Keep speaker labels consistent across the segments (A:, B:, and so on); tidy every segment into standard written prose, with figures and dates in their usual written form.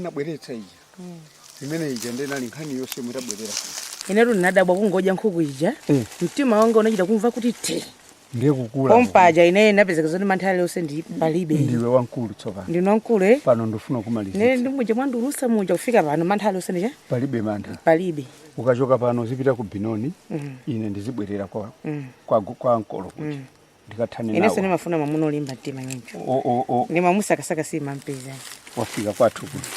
A: nabweretsa ija. Imene ija ndenali nkhani yonse mutabwerera.
B: Ineru nadabwa kungoja nkhuku ija. Mtima wanga unachita kumva kuti ti.
A: Ndiye kukula.
B: Pompaja ine napezeka zoti manthale yonse ndi palibe.
A: Ndiwe wankulu tsopano.
B: Ndino wankulu
A: Pano ndofuna kumaliza.
B: Ne ndimuje mwandurusa muja kufika pano manthale yonse ndija?
A: Palibe mantha.
B: Palibe.
A: Ukachoka pano zipita ku Binoni. Ine ndizibwerera kwa nkolo kuti. Ndikathane nawo.
B: Inese nimafuna mamuno limba mtima nyincho. Ni mamusa kasaka si mampeza.
A: Wafika kwathu kuti.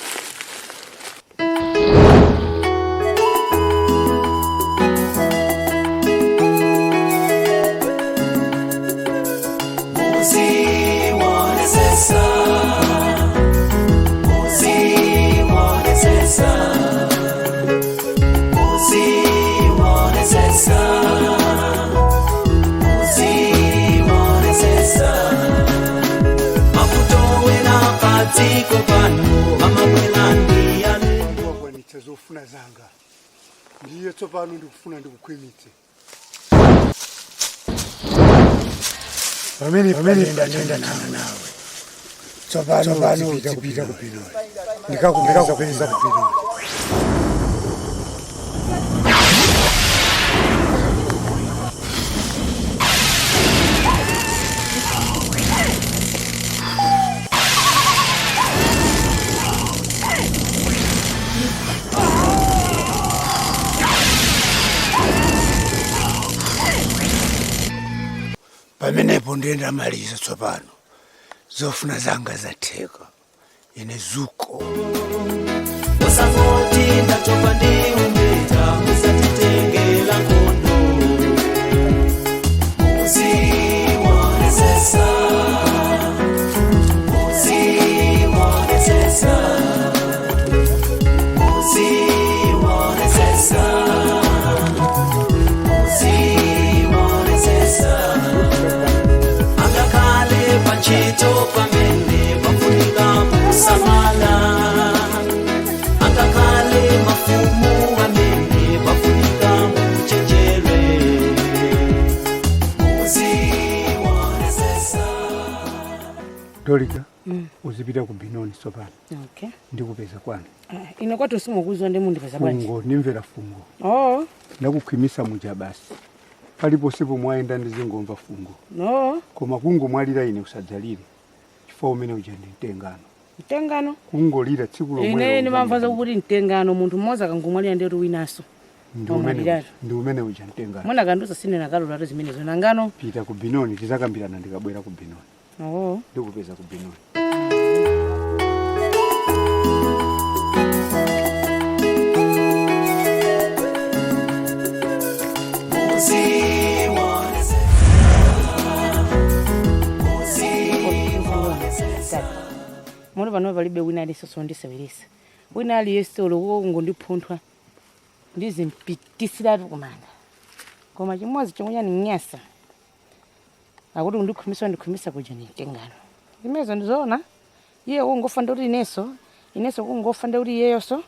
A: Zofuna zanga ndiye tsopano ndikufuna ndikukhwimitse pamene ndenda nawe tsopano ndipita ku Binoni ndikakumbeza kuyenza ku Binoni pamenepo ndenda maliza tsopano zofuna zanga zatheka ine zuko
C: usafoti ndatopa ndiumbeta musatitengela kondo uziwonesesa Chito pamene bafunika musamala akakale mafumu amene bafunika muchenjere uziwonesesa
A: Dolika uzipita ku Binoni tsopano.
B: Okay.
A: Ndikupeza kwani.
B: Ino kwatu simukuzwa ndi mundipeza bwanji.
A: Fungo nimvera fungo.
B: Oh.
A: Ndakukhwimisa muja basi. Palipo sipo mwaenda ndizingomva fungo.
B: No.
A: Koma kungo mwalira ine usadzalire. Chifo umene uja ndi mtengano.
B: Mtengano?
A: Kungolira tsiku lomwe.
B: Ine nimamvaza kuti mtengano munthu mmoza kangomwalira ndi winaso.
A: Ndi umene uja mtengano.
B: Mwana kandusa sine nakalola zimene zona ngano.
A: Pita ku Binoni tizakambirana ndikabwera ku Binoni.
B: Oh.
A: Ndikupeza ku Binoni.
B: Mwana bano balibe wina ali soso ndisebelisa. Wina ali yesolo wo ngondiphunthwa. Ndizimpitisira kumanda. Koma chimwazi chomwe ni nyasa. Akuti ndikhumisa kuja ni mtengano. Imezo ndizona. Iye ungofa ndoti ineso kungofa ndoti yeyoso.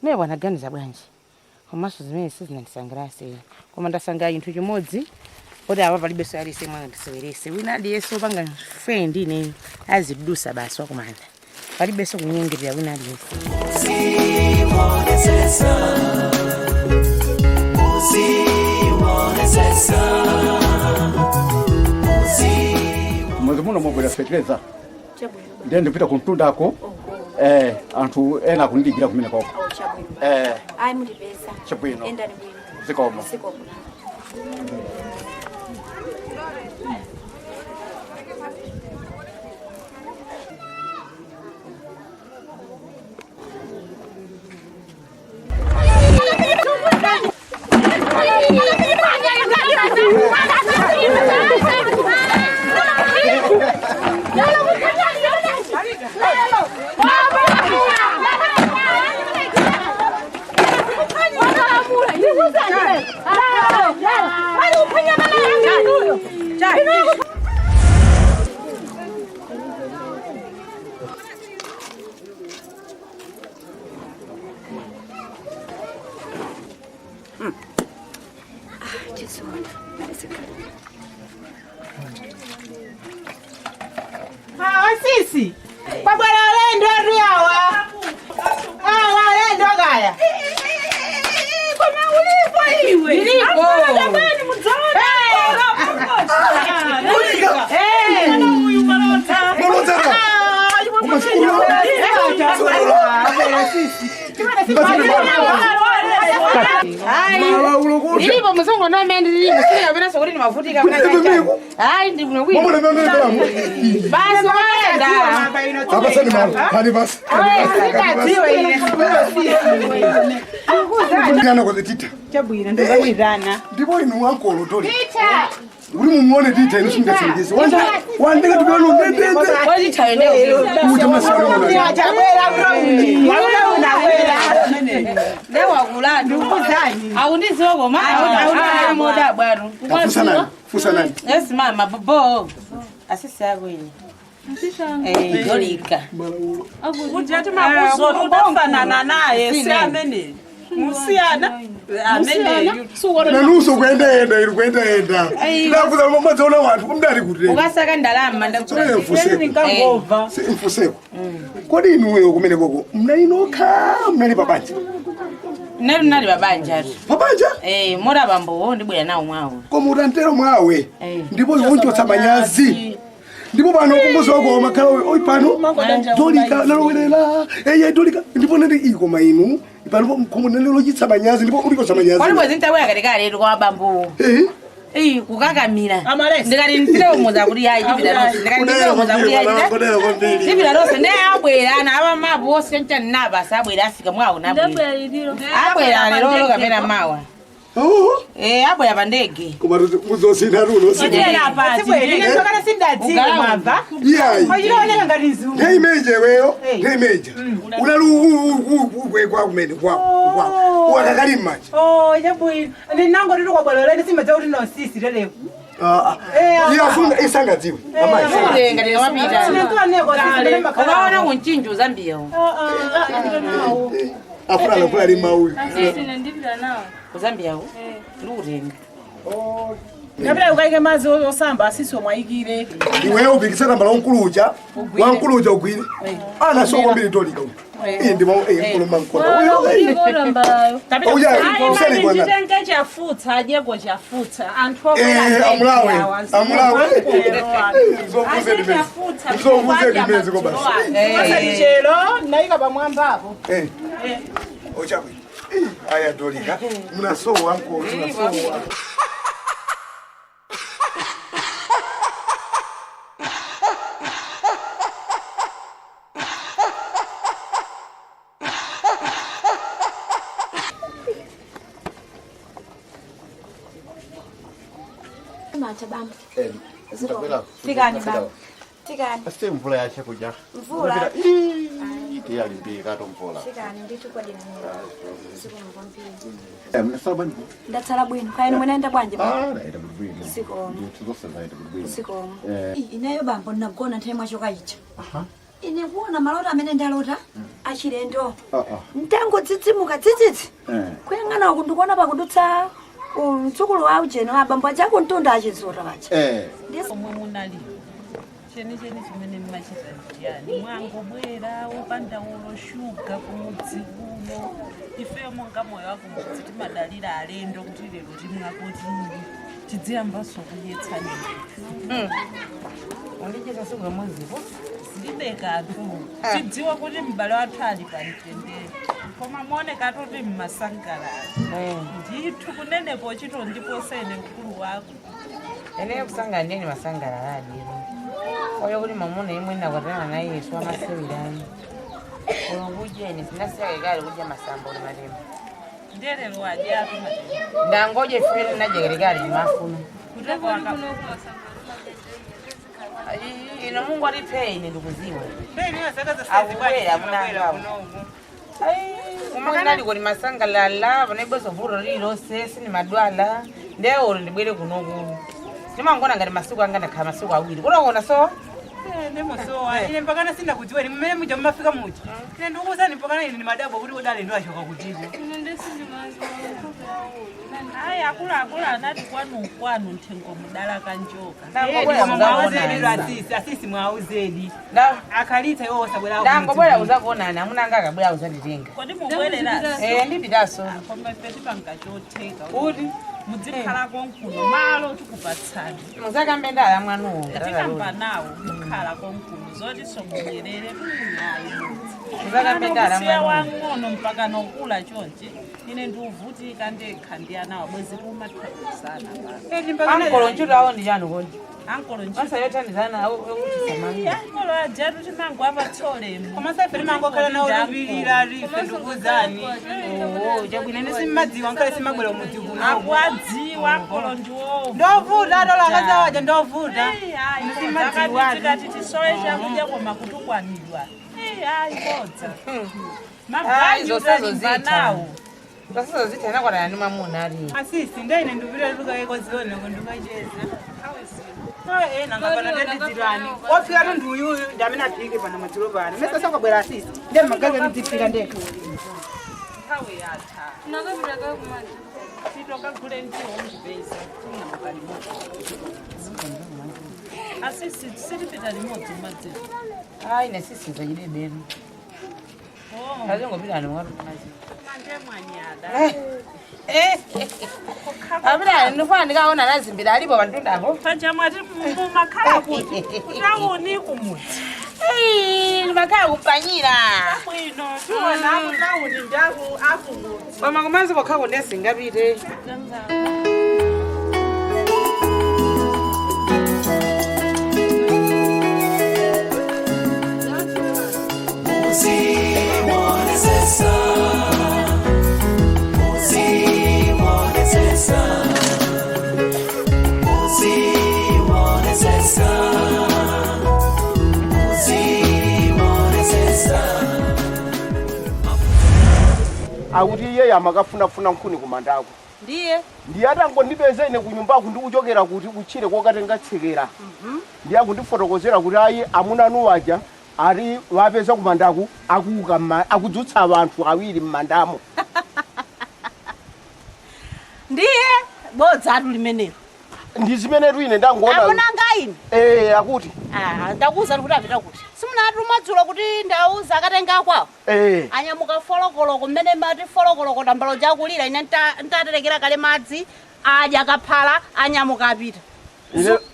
B: Me wanaganiza bwanji. Komaso zimene sizinandisangrase. Koma ndasanga inthu chimodzi. Ode aba palibe so ali semwe ndisebelese. Wina ali yeso banga friend ine azidusa basi wakumanda. Palibe so kunyengera wina ali yeso.
A: Mwazimuno mwabwera sekreza. Ndende pita kuntundako. Anthu ena kundigira kumene koko.
D: Ai mutipesa.
A: Chabwino.
D: Enda ndibwino.
A: Zikomo.
E: Sisi, kwa bwana lendo yawa.
B: Ilipo mzongo no mendi ilipo sio vile sokoni ni mafutika kuna ai ndi kuna wili basi waenda
A: hapa sasa ni hadi basi
B: sitatiwe ile
A: ngana kwa tita
B: chabwira ndo bwirana
A: ndipo inu wako lotoli tita uri mumuone tita inu singatsengezi wandika tubano ndende
B: wali tayende
A: kuja masoro
B: chabwera bro unawera lewa kula ndukuzani au ndizoko ma au moda bwaro
A: fusa nani
B: yes mama bobo asisi yako yini yolika
E: Ujati mabuzo tunafanana naye si amene. Musiana amene
A: nanuso kwenda iri kwenda ndakuza mamazoona vantu kumdari kuti
B: ukasaka ndalama
E: ndakungova
A: mfuseko kodi inuweyo kumene koko mnainoka mnali pabanja
B: nali babanja
A: pabanja
B: mora bambo ndibwera nawo mwawo
A: koma utantero mwawe ndipo iwonchotsa manyazi ndipo pano kumbuzo wako makhala oi pano dolika nalowerera dolika ndipo nende iko mainu pano komunene lochitsa manyazi ndipo uliko sa manyazi
B: kwani bwezi ntawe kalekale ero kwa bambo kukakamira ndikati ntire umoza kuti yayi ndikati umoza kuti yayi ndibira rose ne abwera na aba mabu ose ntani naba sabwera afika mwawo nabwera abwera lero kapena mawa abwera pandege
A: koma muzosina runo neimeje weyo neimeja unaluwe kwakumene kwako wakakali mmaji
E: ninango riri kwabwaloleni simaza kuti nosisi leleku
A: iyafunga isangadziwe
B: ulenga ndinamapita ukaona kunchinju Zambia
A: afuna lakula lima uyu
B: Zambia lurenga
E: Ngabela ukaike mazi osamba asiso mwaikire.
A: Iwewe ubikisana mbala onkuluja, wankuluja ugwire. Ana soko mbili tolika. Ndimo nkuluma nkona.
E: Ngora mbalayo.
A: Uya, usali kwana.
E: Nditenga chafuta, ajego chafuta. Anthu
A: amulawe. Zovuze dimezi ko basi.
E: Basi chelo, naika pamwamba hapo.
A: Ochawe. Aya tolika. Mnasowa nko, mnasowa.
D: Bamba.
F: Fikani
D: baba. Fikani.
F: Asite mvula yache kuja.
D: Mvula.
F: Iti alimbika to mvula.
D: Fikani ndicho kwa dini. Siku mvampi.
F: Mnasaba ndi.
D: Ndatsala bwino. Kaya ni mwenaenda kwanje baba.
F: Naenda bwino.
D: Siko.
F: Tuzose zaenda bwino.
D: Siko. Inayo bambo ndakugona nthawi mwachoka icha. Ine kuona malota amene ndalota achilendo. Ntango tsitsimuka tsitsitsi. Kuyang'ana kundikuona pakudutsa umtsukulu wa ujeno abambo achako ntunda achizora vacha
E: omwe munali cheni chimene mmachita ndiyani mwangobwera wopanda uloshuga kumudzi kuno ifeyo monga moyo wako mudzi timadalira alendo kuti lero timwakoti tidziyambaso kuyetsani
B: undicheza suga mwezipo
E: zilibe kanthu tidziwa kuti m'bale wathu ali pamtendere koma muoneka kuti mmasangalala ndithu kunenepo chito ndiposene mkulu wako
B: ene kusangalani masangalala adiro oyo kuti mamuna imwe nakwatana na Yesu amasewirani olongujeni sinasiyake kale kudya masambo ni malemba
E: ndelero wadya atu matemba
B: ndangoje fere najegerekali mafuna
E: kuteko waka
B: ino Mungu alipe ine ndikuziwa
E: beni wasaka za
B: akuwera munangawo umakana liko ni masangalala vanaiboso vuro lilo sesi ni madwala ndeo ndibwere kunoku ndimangona ngati masiku anga ndakhala masiku awiri unaona so
G: Nemosowa ine mpakana sina kudziwa ni mmene muja mmafika muja. Ine ndikukuza ni mpakana ine ni madabo kuti udale ndo achoka kutipo.
E: Hayi akula anati kwanu nthengo mudala kanjoka.
G: Asisi mwauzedi. Akalita iwo osabwera.
B: Ndangobwera uzakuonana amunanga akabwera uzanditenga.
E: Kodi mubwerera?
B: Ndipitaso.
E: Koma peti pangachotheka. Kuti mudzikhala konkuno malo tikupatsani.
B: Muzakambe ndala mwanuwo.
E: Tikamba nawo kukhala konkuno zoti somubwerere kunyayi.
B: Muzakambe ndala mwanuwo.
E: Wang'ono mpaka nokula chonje. Ine ndiuvutika ndekha ndiyana wabwezi kumathandizana.
B: Ankolo ntchito awo ndi chanu konje.
E: Ankolo ntchito.
B: Asayothandizana ukuthi samani.
E: Ankolo ajatu timango apatsholemu.
G: Koma sefe limango khala nawo libilira life ndukuzani. Chabwino nesimadziwa nkale simabwera umuti kuno.
E: Akwadziwa ankolo ndiwo.
G: Ndovuta atola akaza waja ndovuta.
E: Nesimadziwa. Tikati tisowe chakudya koma kutukwanidwa. Hayi bodza. Mabanyu nawo.
B: Basizo zithena kwa nani mamuna ali.
G: Asisi ndene ndubira luka ekozona kundukacheza. Nangapana ndedzirani. Ofika nduyu ndamina phike pana madzulo bana. Mesa sakabwera asisi. Ndem magaga ndipfira ndekho.
E: Hawe yatha. Nakabiraka kumanje. Sitoka kule ndiwo ngibeza. Tingakalimo. Asisi siripita limodzi madziro.
B: Hayi nesisi zayidebeni. Ngopita ni watu kazi. Abira ndifana ndikaona nazimbira alipo bantu ndabo.
E: Paja mwati mumakhala kuti. Kutauni kumuti.
B: Makhala kupanyira.
E: Bwino, tiona apo tauni ndaku akumuti.
B: Koma kumanzi kokha ndesingapite.
A: Akuti iye yamakafuna nkhuni kumandako.
D: Ndiye.
A: Ndiye atangondipeza ine kunyumbako ndikuchokera kuti uchire kokatenga tsekera. Ndiye akundifotokozera kuti ayi amunanu waja ari wapeza kumandako akudzutsa abantu awiri mmandamo.
D: Ndiye bodza atu limenelo.
A: Ndizimenetu ine ndangona.
D: Amuna ngaini?
A: Akuti.
D: Ndakuza kuti apita kuti. Simunatu madzulo kuti ndauza akatenga kwawo. Anyamuka folokolo kumene mati folokolo kotambalo jakulira ine ntaterekera kale madzi aja kaphala anyamuka apita.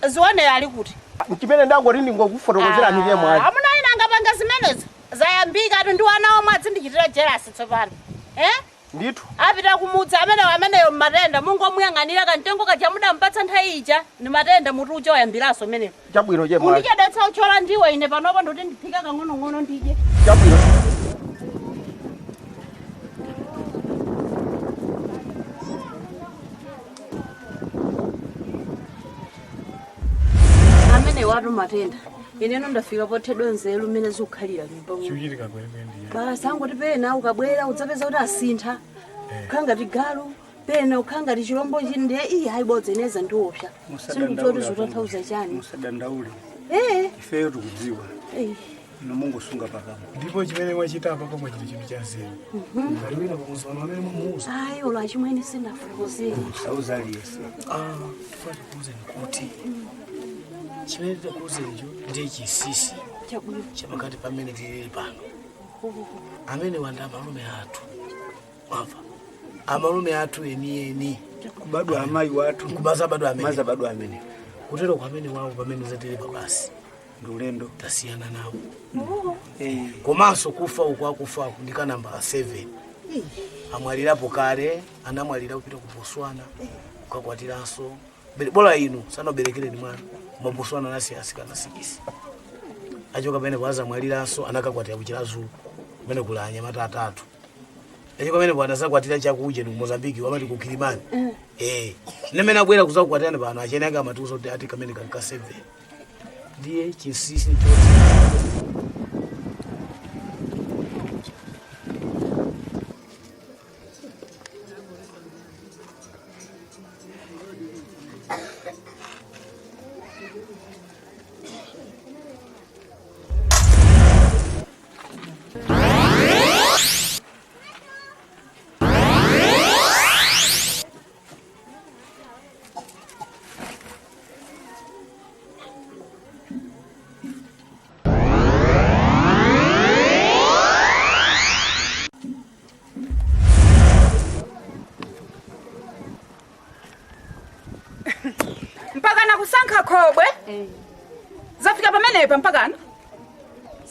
D: Zione ali kuti.
A: Chimene ndangoti ndingokufotokozera ndiye mwayi.
D: Amuna ina angapanga zimenezo. Zayambika atu ndi wana omwe ndichitira jealous tsopano.
A: Ndithu.
D: Apita kumudza ameneyo matenda mungomuyang'anira kantengo kajamuda mpatsa nthawi ija ni matenda mutu uja oyambiraso meneo.
A: Chabwino je mwayi.
D: Ndichadetsa uchola ndiwe ine panopo ndoti ndiphika kang'ono ndije.
A: Chabwino.
D: Amene watu matenda. Ineno ndafika pothedwa nzeru mmene zikukhalira nyumba muno.
H: Chiuchitika kwenendi.
D: Basi angoti pena ukabwera udzapeza kuti asintha. Ukhangati galu, pena ukhangati chilombo chinde hayi bodza ineza ndiopsa. Sindikuti zotanthauza chani.
H: Musadandaule.
D: Ifeyo
H: tikudziwa. Mungu sunga pakamo. Ndipo chimene mwachita apa pomwe chili chinthu cha nzeru. Ngaliwina pamuzoona amene mumuuza.
D: Ayi ola chimene sinafukozera.
H: Sauza aliyese. Tifati kuuze nikuti. Chimene tikuuzenjo ndiye chisisi. Chapakati pamene tili pano. Amene wanda amalume athu. Mwamva. Amalume athu eni. Kubadwa amayi wathu. Kubaza badwa amene. Maza badwa amene. Kutero kwa amene wawo pamene zatelepa basi. Ndulendo tasiyana nawo. Komanso kufa ukwakufa kundika namba 7. Amwalirapo kale, anamwalira kupita ku Botswana. Kukakwatiranso. Bola inu sanoberekereni mwana. Mu Botswana nasi asikana 6. Achoka pene kwaza mwaliranso anakakwatira kuchirazu. Pene kulanya mata 3. Achoka pene bwana zakwatira chakuje mu Mozambique wamati ku Kilimani. Nemene abwera kuzakwatana pano achene anga matuzo kuti ati kamene kanka 7. Ndiye chisisi chote.
G: Yankha khobwe. Zafika pamene pampakana.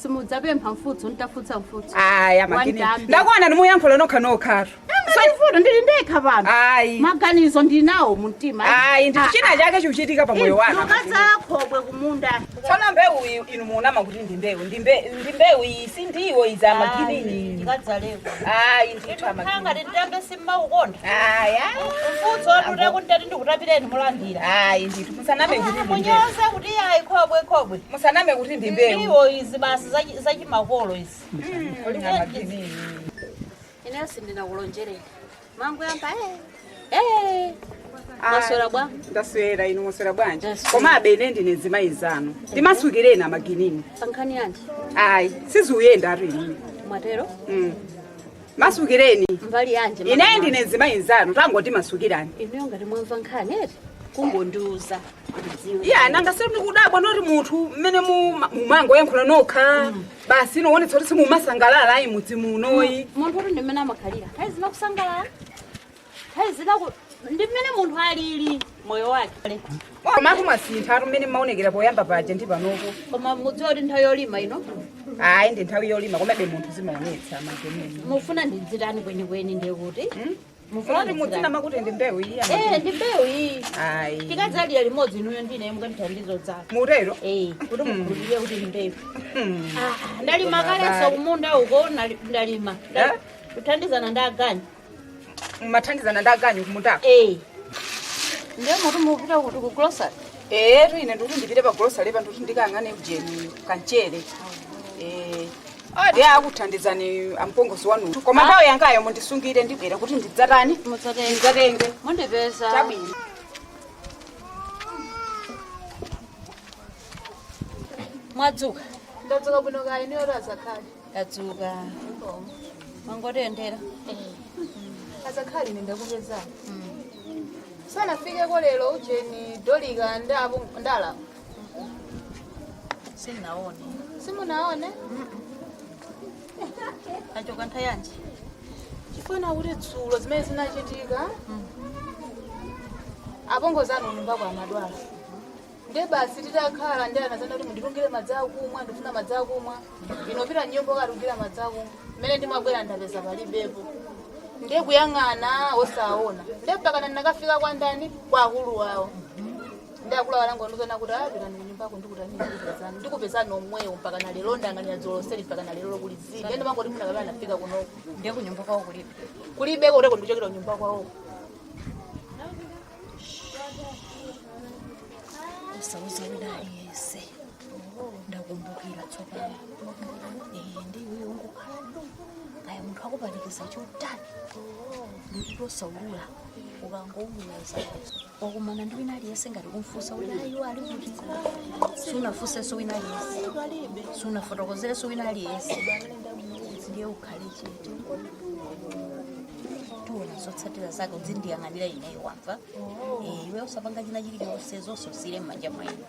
E: Simudzabe mphamfutso ntafutsa mfutso.
G: Aya magini. Ndakuona ndimuyankhula nokha.
E: Sayifundo ndili ndekha pano.
G: Ayi.
E: Maganizo ndinawo mumtima.
G: Ayi ndichina chake chikuchitika pa moyo wanga.
E: Lokazala khobwe kumunda.
G: Tsona mbewu inu muonama kuti ndi mbewu iyi sindiwo iza magini.
E: Ndikadzalewa.
G: Ayi nditha magini.
E: Khanga nditambe simaukonda.
G: Aya.
E: Mfutso rure kuti ndikutapireni mulandira.
G: Ayi ndithu musaname kuti ndi mbewu.
E: Munyoza kuti ayi khobwe.
G: Musaname kuti ndi mbewu.
E: Ndiwo izi basi zachimakolo izi.
G: Olinga magini.
E: Ine sindinakulonjerera. Mangu yamba Maswera bwa?
G: Ndaswera inu maswera bwanji. Koma abene ndine zimayi zanu. Ndimasukireni amaginini.
E: Sankhani yanji.
G: Ayi, sizuyenda ari.
E: Matero?
G: Masukireni.
E: Mbali yanje.
G: Ine ndine zimayi zanu, tangoti masukirani.
E: Ine ngati mwamva nkhani eti. Kungonduza.
G: Ya nanga sero ndikudabwa noti munthu mmene mumango yankhula nokha. Basi noonetsa kuti simumasangalala ayi mudzi munoyi.
E: Munthu kuti ndimene amakhalira. Hayi zina kusangalala. Hayi zina ndimene munthu alili moyo wake.
G: Koma kumasintha mmene maonekera poyamba paje ndi panopo.
E: Koma mudzi oti nthawi yolima ino.
G: Ayi ndi nthawi yolima komabe munthu zimaonetsa mageneni.
E: Mufuna ndidzitani kwenikweni ndiye kuti.
G: Mufuna mudzina makuti ndi mbewu iyi.
E: Ndi mbewu iyi.
G: Ayi.
E: Tikadzalira limodzi inuyo ndine mukandithandizo zake.
G: Mutero?
E: Kuti mukhulupirire kuti ndi mbewu. Ndalima kalenso kumunda uko ndalima. Kuthandizana ndaganya.
G: Mathandizana ndaganya kumundako.
E: Ndiye mutu mupita kuti ku grocery.
G: Ine ndikuti ndipite pa grocery pa ndikuti ndikangane ujeni kanchere. Ade akuthandizani ampongozi wanu. Koma nthawi yangayo mundisungire ndibwera kuti ndidzatani? Ndidzatenge.
E: Mundipeza.
G: Chabwino.
E: Mwadzuka.
I: Ndadzuka bwino kaya niyo razakhali.
E: Ndadzuka. Mangotendera.
I: Azakhali ndakupeza. Sana fike ko lero ujeni dolika ndala.
E: Sinaone.
I: Simunaone?
E: Achoka nthayanji.
I: Chifuna kuti dzulo zimene zinachitika. Apongozana nyumba kwa madwala. Nde basi titakhala ndi anazana kuti mundilungire madzi akumwa, ndifuna madzi akumwa. Inopita nyumba kalungira madzi akumwa. Mmene ndimabwera ndapeza palibepo. Nde kuyang'ana osaona. Nde mpaka ndakafika kwa ndani kwa akulu wawo. Nde akulu walango ndizona kuti apita nyumba yako ndikutani ndikupezani. Ndikupezani nomweyo mpaka na lero ndanganya dzolo seli mpaka na lero kuliziga. Nde mangoti muna kabana nafika kuno.
E: Ndiye kunyumba kwawo kulibe.
I: Kulibe ko ndiko ndikuchokera nyumba kwawo.
E: Sauza udali yese. Ndakumbukira tsopano. Ndiyo ngokhala. Kaya munthu akupanikiza chotani. Ndikuto saulula. Ukangomuyeza. Wakumana ndi wina aliyese ngati kumfunsa kuti ayo ali kuti. Sunafuse so wina aliyese. Sunafotokozere so wina aliyese. Ndiye ukhale chete. Tuna zotsatira zake uzindiyang'anira ineyo wamva. Iwe usapanga china chili chonse zososire m'manja mwenu.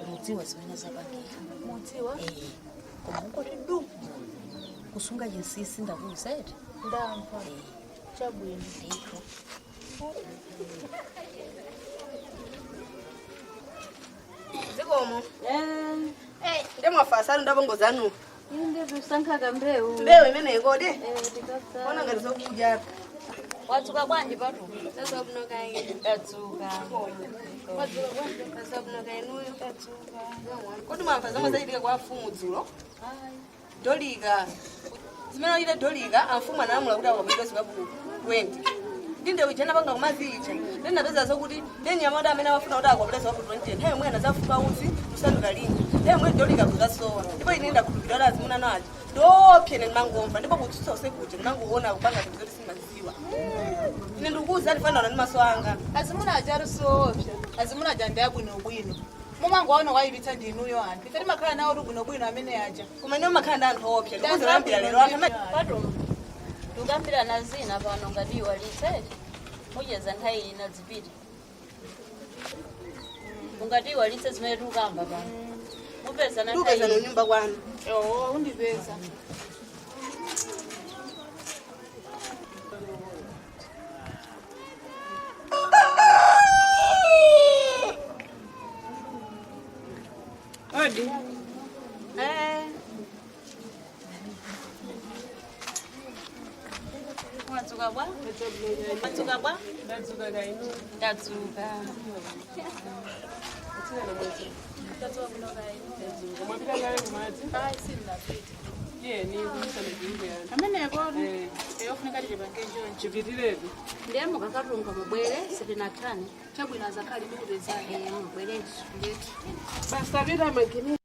E: Mudziwa zimene zapangira.
I: Mudziwa?
E: Koma ngoti du. Kusunga chinsinsi ndakuuza eti.
I: Ndamva. Chabwino.
E: Ndithu.
J: Zikomo. Ndemwafasa ndabongozanu.
E: Inde tusankhaka mbewu.
J: Mbewu imene ikode?
E: Tikatsa.
J: Ona ngati zokudya.
E: Watsuka bwanji patu?
J: Sasa kuno kaye.
E: Tatsuka.
J: Watsuka bwanji sasa kuno kaye nuyo. Tatsuka. Kuti mwamva zomwe zachitika kwa afumu dzulo? Dolika. Zimene ile dolika amfumu anamula kuti akapita zikabu 20. Ndinde ujana panga kumazicha. Ndina peza zokuti ndenyamada amene afuna kuti akapita zikabu 20. Nthawi imwe anazafuka uzi kusanduka lingi. Nthawi imwe dolika kukasowa. Ndipo ine ndakhulupirira azimuna nacho. Ndopyene mangomva ndipo kutsutsa usekuja mangoona kupanga kuti simaziwa. Ine ndikuuza ndifana na maso anga.
I: Azimuna ajaru soopya. Azimuna ajanda yabwino bwino. Mumango waona wayibitsa ndinuyo anthu. Ife timakhala nawo bwino bwino amene aja.
J: Kumene umakhala ndi anthu opya. Ndikuuza lampira lero anthu
E: Patu. Tukambira na zina pano ngati walitete. Mujeza nthawi ina zipita. Ungati walitse zimene tukamba pano. Mupeza na nthawi.
J: Tupeza no nyumba kwanu.
I: Undipeza. Mwadzuka bwa? Mwadzuka bwa?
E: Ndadzuka kainu.
I: Ndadzuka.
E: Ndadzuka kuno kainu. Mwapita kale kumadzi?
I: Hayi sindapita.
E: Yeni kusanejimbe yani.
I: Amenepo yofunika tichipangenjo.
E: Chipitiredi.
I: Ndiye mukakatunga mubwere sitinatani. Chabwino zakali mukupezani mubwereso. Ndeti.
E: Basta vita magini.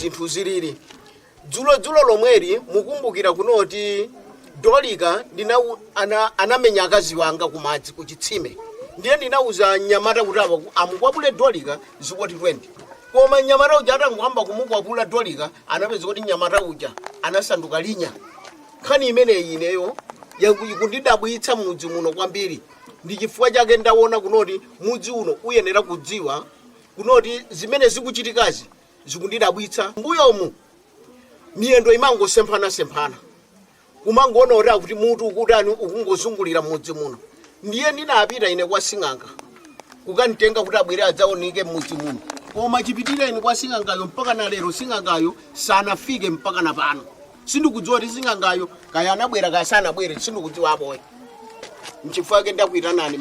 K: zinthu zilili dzulo lomweri mukumbukira kunoti Dolika anamenya akazi wanga kumadzi kuchitsime ndiye ndinauza nyamata kuti amukwapule Dolika zikwati 20 koma nyamata uja atangwamba kumukwapula Dolika anapeza kuti nyamata uja anasanduka linya khani imeneyi ineyo yakundidabwitsa mudzi muno kwambiri ndi chifukwa chake ndaona kunoti mudzi uno uyenera kudziwa kunoti zimene zikuchitikazi zikundidabwitsa mbuyomu miyendo imangosemphana kumangoona kuti mutu ukutani ukungozungulira mudzi muno ndiye ndinapita ine kwa Sing'anga kukanitenga kuti abwere adzaoneke mudzi muno koma chipitira ine kwa Sing'angayo mpaka na lero Sing'angayo sanafike mpaka na pano sindikudziwa kuti Sing'angayo kaya anabwera kaya sanabwere sindikudziwa aboye mchifukwa chake ndakuitanani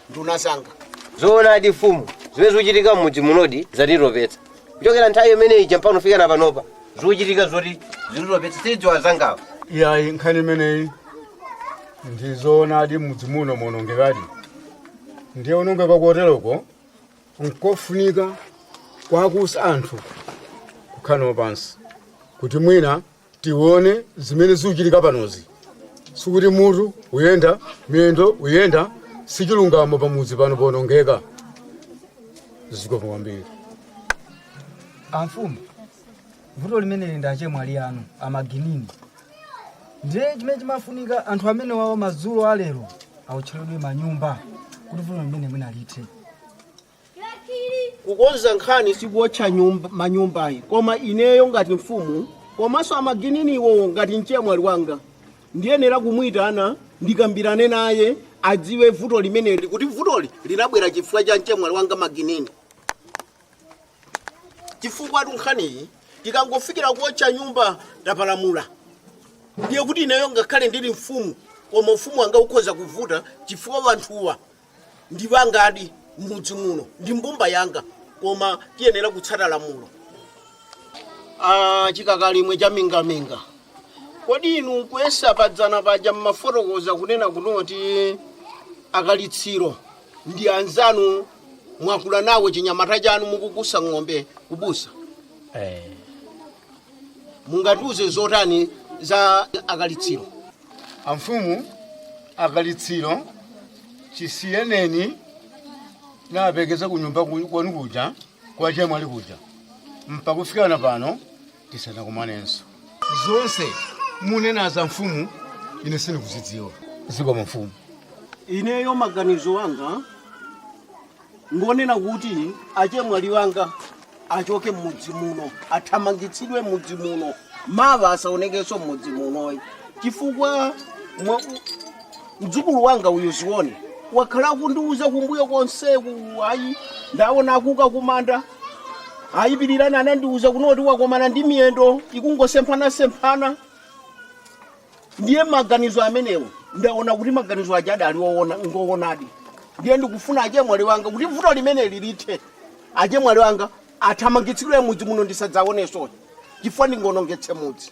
K: nduna zanga
L: zoona di fumu zimene zikuchitika mudzi munodi zatiropetsa kuchokera nthawi imene ija mpaka kufika na panopa zikuchitika zoti zitiropetsa tidziwa zangawo
M: iyayi nkhani imeneyi ndizoona adi mudzi muno monongekadi ndiye unongeka koteroko nkofunika kwakusa anthu kukhalawo pansi kuti mwina tione zimene zikuchitika panozi sikuti mutu uyenda miyendo uyenda sichilungamo pamudzi pano ponongeka zikomo kwambiri
N: amfumu vuto limene ndachemwali anu amaginini ndiye chimene chimafunika anthu amene wawo madzulo alero awotcheredwe manyumba kuti vuto limene mwina lithe
K: kukonza nkhani sikuotcha manyumbayi koma ineyo ngati mfumu komanso amaginini iwowo ngati mchemwali wanga ndiyenera kumwitana ndikambirane naye adziwe vuto limeneli kuti vutoli linabwera chifukwa cha mchemwali wanga maginini chifukwa nkhaniyi tikangofikira kuotcha nyumba tapalamula ndiye kuti ineyo ngakhale ndili mfumu koma ufumu wanga ukhoza kuvuta chifukwa vanthuwa ndi vangadi mudzi muno ndi mbumba yanga koma tiyenera kutsata lamulo chikakalimwe cha mingaminga kodi inu kuyesa padzana paja mmafotokoza kunena kunoti akalitsiro ndi anzanu mwakula nawe chinyamata chanu mukukusa ng'ombe kubusa mungatiuze zotani za akalitsiro
M: amfumu akalitsiro chisiyeneni napekeza kunyumba kwanu kuja kwa chemwali kuja mpaka kufikana pano tisanakumanenso zonse munena za mfumu ine sindikuzidziwa zikomo mfumu
K: ineyo maganizo wanga ngonena kuti achemwali wanga achoke mudzi muno athamangitsidwe mudzi muno mava asaonekenso mudzi munoyi chifukwa mdzukulu wanga uyu zione wakhala kundiuza kumbuyo konseku ayi ndaona akuka kumanda ayipirirana anandiuza kunoti wakomana ndi miyendo ikungosemphana ndiye maganizo amenewo ndaona kuti maganizo aja adali ngoonadi ndiye ndikufuna achemwali wanga kuti vuto limene lilithe achemwali wanga athamangitsidwe mudzi muno ndisadzaoneso chifukwa ndingonongetse mudzi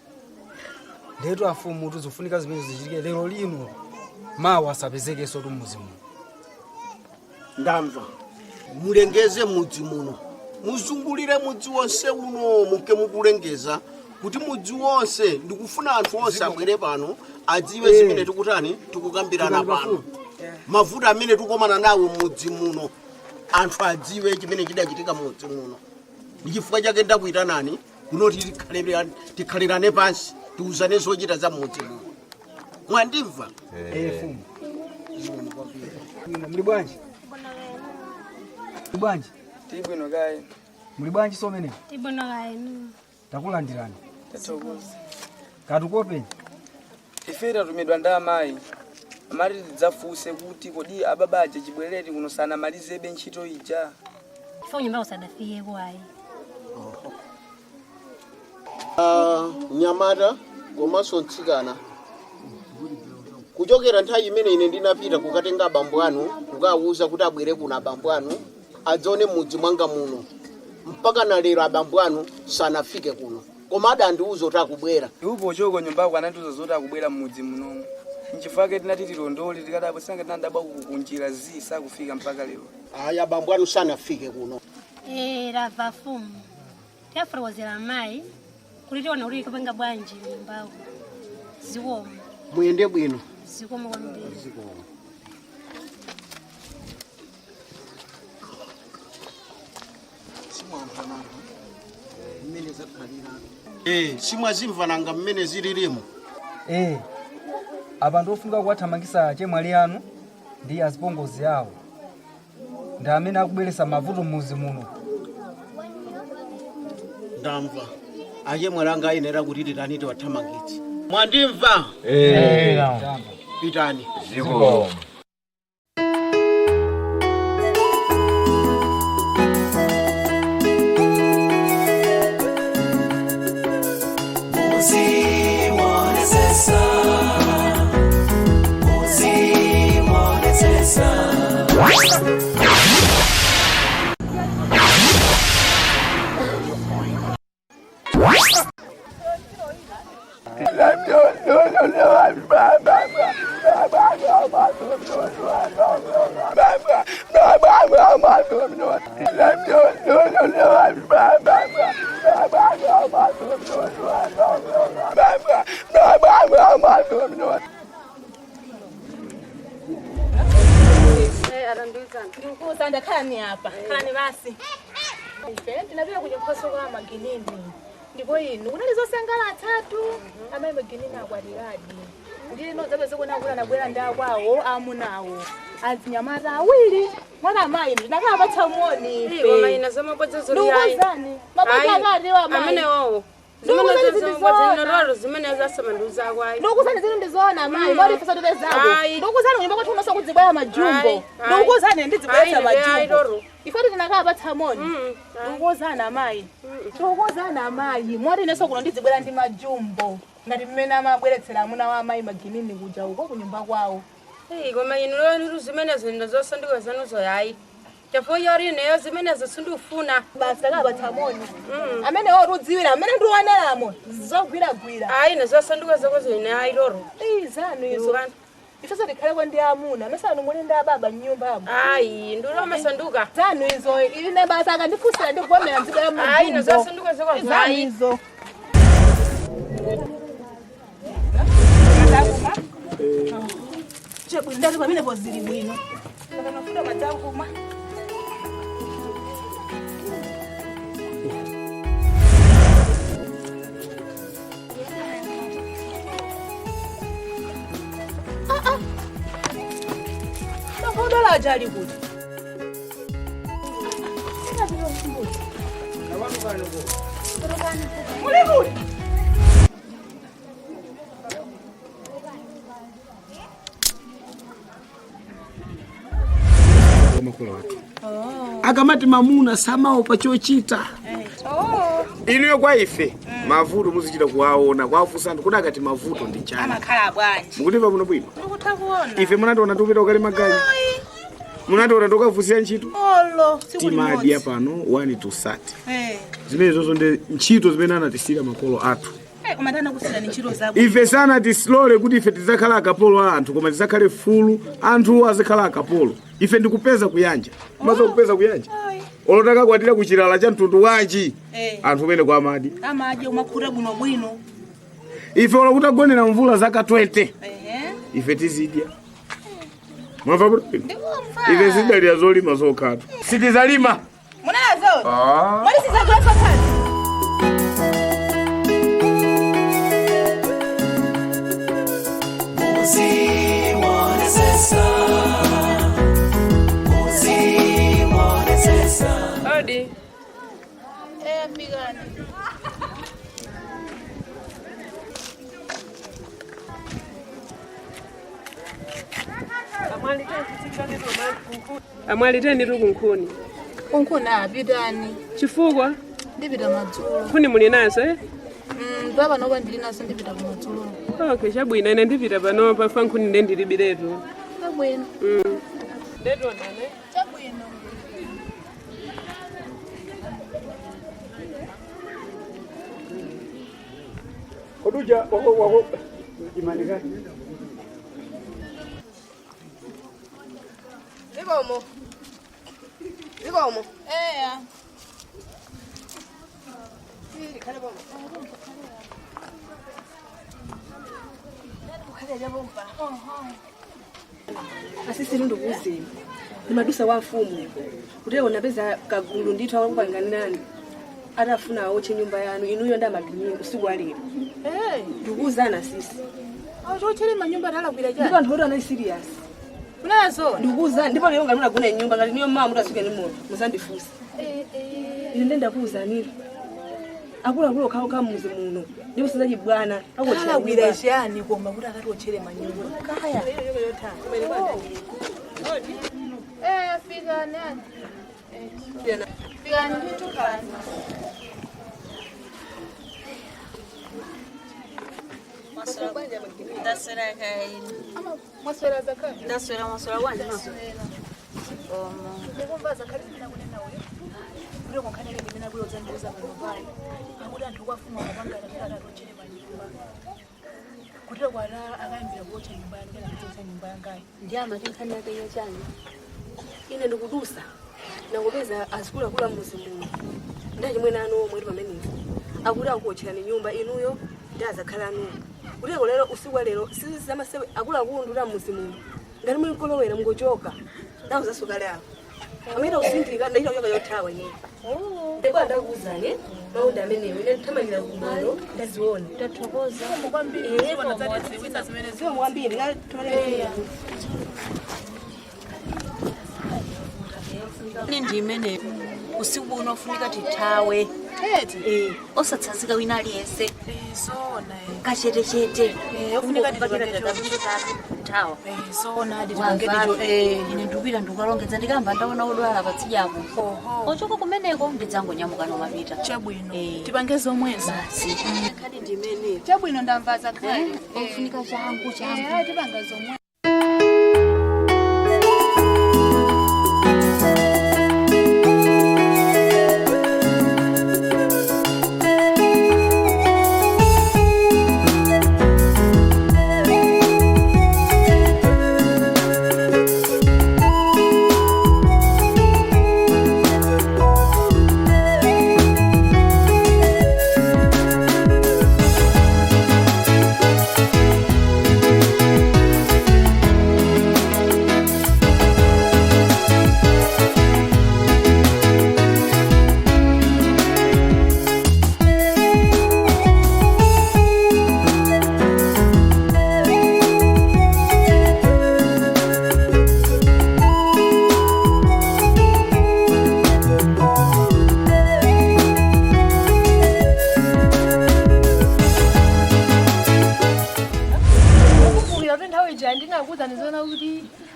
N: ndetu afumu tizofunika zimene zichitike lero lino mawa asapezekenso tu mudzi muno
K: ndamva mulengeze mudzi muno muzungulire mudzi wonse uno muke mukulengeza kuti mudzi wonse ndikufuna anthu onse abwere pano adziwe zimene tikutani tikukambirana pano mavuto amene tikomana nawo mudzi muno anthu adziwe chimene chidachitika mudzi muno ndichifukwa chake ndakuitanani kunoti tikhalirane pansi tiuzane zochita za mudzi muno. Mwandimva?
N: Fumu. Muli bwanji? Muli bwanji?
O: Tibwino kaye.
N: Muli bwanji somene?
P: Tibwino kaye nu.
N: Takulandirani.
O: Tatokoza.
N: Katukopeni.
O: Ifera tumedwa nda amayi. Amati tidzafuse kuti kodi ababaje chibwereti kuno sana malize benchito ija.
P: Fo nyumba usadafie kwayi.
K: Nyamata komanso ntsikana kuchokera nthawi imene ine ndinapita kukatenga abambo anu kukawuza kuti abwere kuno abambo anu adzaone mudzi mwanga muno mpaka na lero abambo anu sanafike kuno koma adandiuza kuti akubwera.
O: Iupo choko nyumbako anatiuza zoti akubwera mudzi muno. Nchifake tinati tilondole tikadapo sanga tinadaba kukunjira zisa kufika mpaka lero.
K: Aya abambo anu sanafike kuno.
P: Rava fumu. Tiafura wazira mai. Kulitiona uli kupenga bwanji nyumbako. Ziwomo.
K: Muyende bwino.
P: Zikomo kwambiri.
K: Zikomo. Simwazimvananga mmene zililimo.
N: Abantu ofunga kuwathamangisa chemwali anu ndi azipongozi awo. Ndi amene akubweretsa mavuto mmuzi muno.
K: Ndamva. Achemwali anga ayenera kuti titanite wathamangitsi. Mwandimva? Pitani.
L: Zikomo.
I: Ndikukuza ndakhani hapa. Khani basi. Ndinapita kuchokhoso kwa maginini. Ndipo inu unalizosangala atatu amayi maginini akwadiladi. Ndino zabe zokuona nabwera ndakwawo amunawo. Azinyamata awiri. Mwana amayi ndinakhala pathamoni.
J: Iko mayina zamabodzozo yayi.
I: Ndukuzani. Mabodza ngati wa mayi.
J: Amene wowo. Zimene zasamanduza kwayi.
I: Ndukuzani zinu ndizoona mayi. Mori fesa tubezabo. Ndukuzani unyumba kwathu unoso kudzibwaya majumbo. Ndukuzani ndidzibwaya majumbo. Ifati tinakhala pathamoni. Ndukuzani amayi. Ndukuzani amayi. Mori neso kuno ndidzibwera ndi majumbo. Ngati mmene amabweretsera amuna wa amayi maginini kuja uko kunyumba kwawo.
J: Koma inu lero zimene zindazosandika zanuzo yayi. Chafo yari neyo zimene zasindufuna.
I: Basi takhala pathamoni. Amene ori udziwira amene ndiwanelamo zogwiragwira.
J: Ayi nezosandika zakozo ine ayi loro.
I: Zanu izo. Ifesa tikhale kwa ndi amuna mesano muli ndi ababa nyumbamo.
J: Ayi ndilo masanduka.
I: Zanu izo ine basa akandifusira ndivomera nzibera mu.
J: Ayi nezosanduka zakozo
I: zanu izo. Chebu ndali pamene pozili bwino. Mafuta madzakuma. Dola ajali kuti. Muli kuti.
H: Akamati mamuna samaopa chochita. Iliyo kwa ife mavuto muzichita kuwaona kwafusa anthu kuti akati mavuto ndi chani.
I: Amakhala bwanji.
H: Mukutimva kuno bwino?
I: Ndikutakuona.
H: Ife munationa tupita ukali magali. Munationa tokavusira ntchito.
I: Olo.
H: Timadya pano 1 to 30. Zimene zozo ndi ntchito zimene anatisira makolo athu.
I: Koma ndana kusira ni ntchito zabo.
H: Ife sana tislole kuti ife tizakhala akapolo a anthu koma tizakhale fulu anthu azikhala akapolo. Ife ndikupeza kuyanja. Mazo kupeza kuyanja. Olotaka kwatira kuchilala cha mtundu wanji. Anthu mene kwa amadi.
I: Amadye umakhuta bwino bwino.
H: Ife olokuta gonera mvula zaka 20. Ife tizidya. Mwamva bro? Ife zidalira zolima zokhatu. Sitizalima.
I: Munazo? Mwali sizagula fakati.
Q: Amwaliteni tu kunkhuni.
I: Kunkhuni apitani.
Q: Chifukwa?
I: Ndipita madzulo.
Q: Nkhuni muli nazo eh?
I: Baba noba ndili nazo ndipita madzulo.
Q: Okay, chabwino ine ndipita panopa fa nkhuni nde ndilibiretu.
I: Chabwino.
Q: Ndeto nane.
I: Chabwino.
R: Koduja wako imani gani?
J: Zikomo.
I: Eya.
J: Asisi ndokuzeni. Ndimadusa wa mfumu. Kuteo napeza kagulu ndithu akupanganani. Atafuna awoche nyumba yanu inuyo ndamagini usiku alero. Ndikuzana sisi.
I: Awuchochere manyumba talagwira
J: Ndipo
I: chani.
J: anthu oti anali serious.
I: Unazo?
J: Ndikuza ndipo lero ngati munagona nyumba ngati niyo mama mutasuke ni moto muzandifusa. Ine ndenda kuuzanira. Akulu kawo kamuzi muno. Ndipo sizaji bwana awoche
I: Talagwira chani koma kuti akatiwochere manyumba.
J: Kaya.
I: Fika nani? Fika nditukani.
S: Ndaswera kaini.
I: Maswera zakani?
S: Ndaswera maswera wanje no.
I: Ndikumva zakali kunena uyo. Uri kunkanele ndimena kuyo zanduza manobai. Akuti anthu kwafuma mabanga akataka kuchere manyumba. Kutira kwara akayambira kuocha nyumba yanu kana kutosa nyumba yangayi.
J: Ndiyama tinkhani yake iyo chani. Ine ndikudusa. Nakupeza azikula muzi muno. Ndachimwe nanu mweri pamenepo. Akuti akuocherani nyumba inuyo ndazakhala nuyo. Kuteko lero usiku lero sizamasewe akulu ndura muzi muno. Ngati muli kolowera mungochoka. Ndawo zasukale apo. Amira usindika ndaita yoga yothawa ine. Ndiko ndakuzane maunda amenewo ine thamanira kumoyo ndaziona.
I: Ndathokoza. Mukwambiri wanazadziwitsa zimene
J: ziwo mukwambiri ngathomale.
S: Ni ndimene usiku unofunika tithawe. Osatsanzika wina aliyese.
I: Sona.
S: Kachetechete.
I: Ufunika
S: ndipakira thawa.
I: Sona
S: ine ndikupita ndikalongedza ndikamba ndaona odwala patsijapo. Ochoka kumeneko ndidzangonyamuka nomapita.
I: Chabwino. Tipange zomwezi.
S: Basi.
J: Khadi ndimene.
I: Chabwino ndamva zakale.
S: Ofunika changu.
I: Tipanga zomwezi.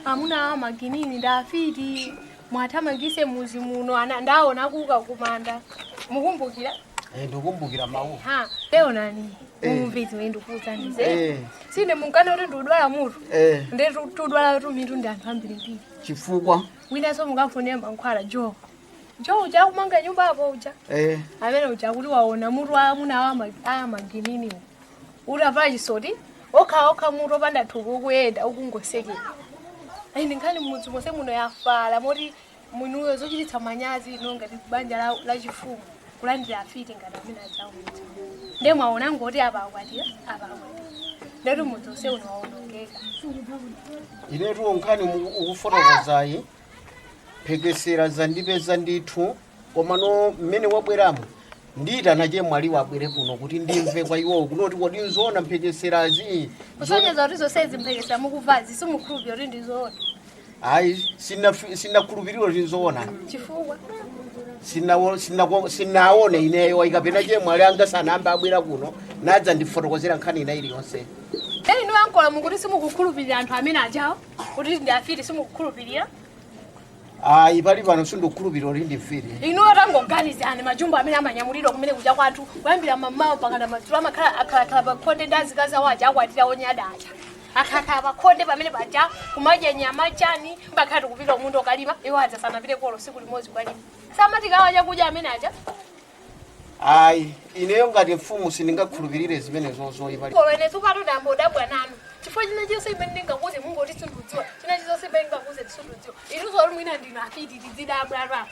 I: Amuna maginini ndafiti mwatamangise muzi muno ndaona kuka kumanda mukumbukira
K: ndikumbukira mawu
I: ha leo nani umvizi wendikuza ndize sine munkana kuti ndudwala mutu ndetu tudwala tumitu ndi anthu ambirimbiri
K: chifukwa
I: wina so mungafunira mankhwala jo uja kumanga nyumba apo uja amene uja kuti waona mutu amuna wa maginini utavala chisoti okha mutu opanda thuku kuyenda ukungosekera ayi ndinkhani mudzi monse muno yafala moti munuyo zochititsa manyazi ngati banja la chifumu kulandira afiti ngati amene adzawo mudzi nde mwaona ngoti apakwatira ndati mudzi onse uno waonongeka
K: inetu nkhani ukufotokozayi phekesera zandipeza ndithu komano mmene wabweramo ndita nache mwali wabwere kuno kuti ndimve kwa iwo kunoti kodi nzoona mphekeserazi
I: kusonyeza kuti zonse zimphekesera mukuvazi simukhulupirira kuti ndizoona
K: ayi sinakhulupirira kuti nzoona
I: chifukwa
K: sinaone ineyo ikapena che mwali anga sanamba abwera kuno nadza ndifotokozera nkhani ina iliyonse
I: inu
P: ankola mukuti simukukhulupirira anthu amene ajawo kuti ndi afiti simukukhulupirira
K: ayi pali pano sindikhulupirira kuti ndifire
P: inu tangoganizani majumba amene amanyamulidwa kumene kuja kwathu kuyambira mamawa pakana madzulo akhalakhala pakhonde ndi azikazi awo aja akwatira onyada aja akhalakhala pakhonde pamene paja kumadya nyama chani pakhala tikupita umuntu okalima iwo aja sanapite kolo siku limodzi kwalima samatikawa chakudya amene aja
K: ayi ineyo ngati mfumu sindingakhulupirire zimene zozoyipa
P: kolo ine tukatodamba udabwa nanu chifukwa china chonse imene ndingakuze mungoti sindudziwa china chonse imene ndingakuze tisindudziwa inu zoli mwina ndinu afiti tizidabwalwa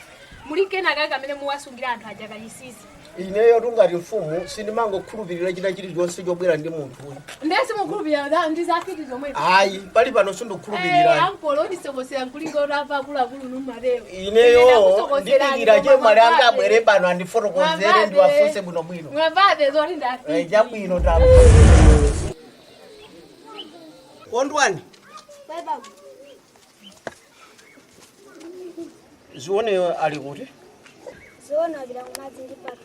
P: muli kenaka kamene muwasungira anthu aja kachisisi
K: ineyo tungati mfumu sindimangokhulupirira china chilichonse chobwera ndi munthu uyu
P: ndesi mukhulupirira ndizafiti zomwe
K: ayi pali pano sindikhulupirira
P: ankolo ndisokosera nkulinga utapa akuluakulu numatero
K: ineyo ndidikira chemwali anga abwere pano andifotokozere ndiwafunse bwinobwino
P: mwavade zoti ndafiti
K: chabwino tamu kondwani zione ali kuti
T: ziona bila kumadzi ndi pato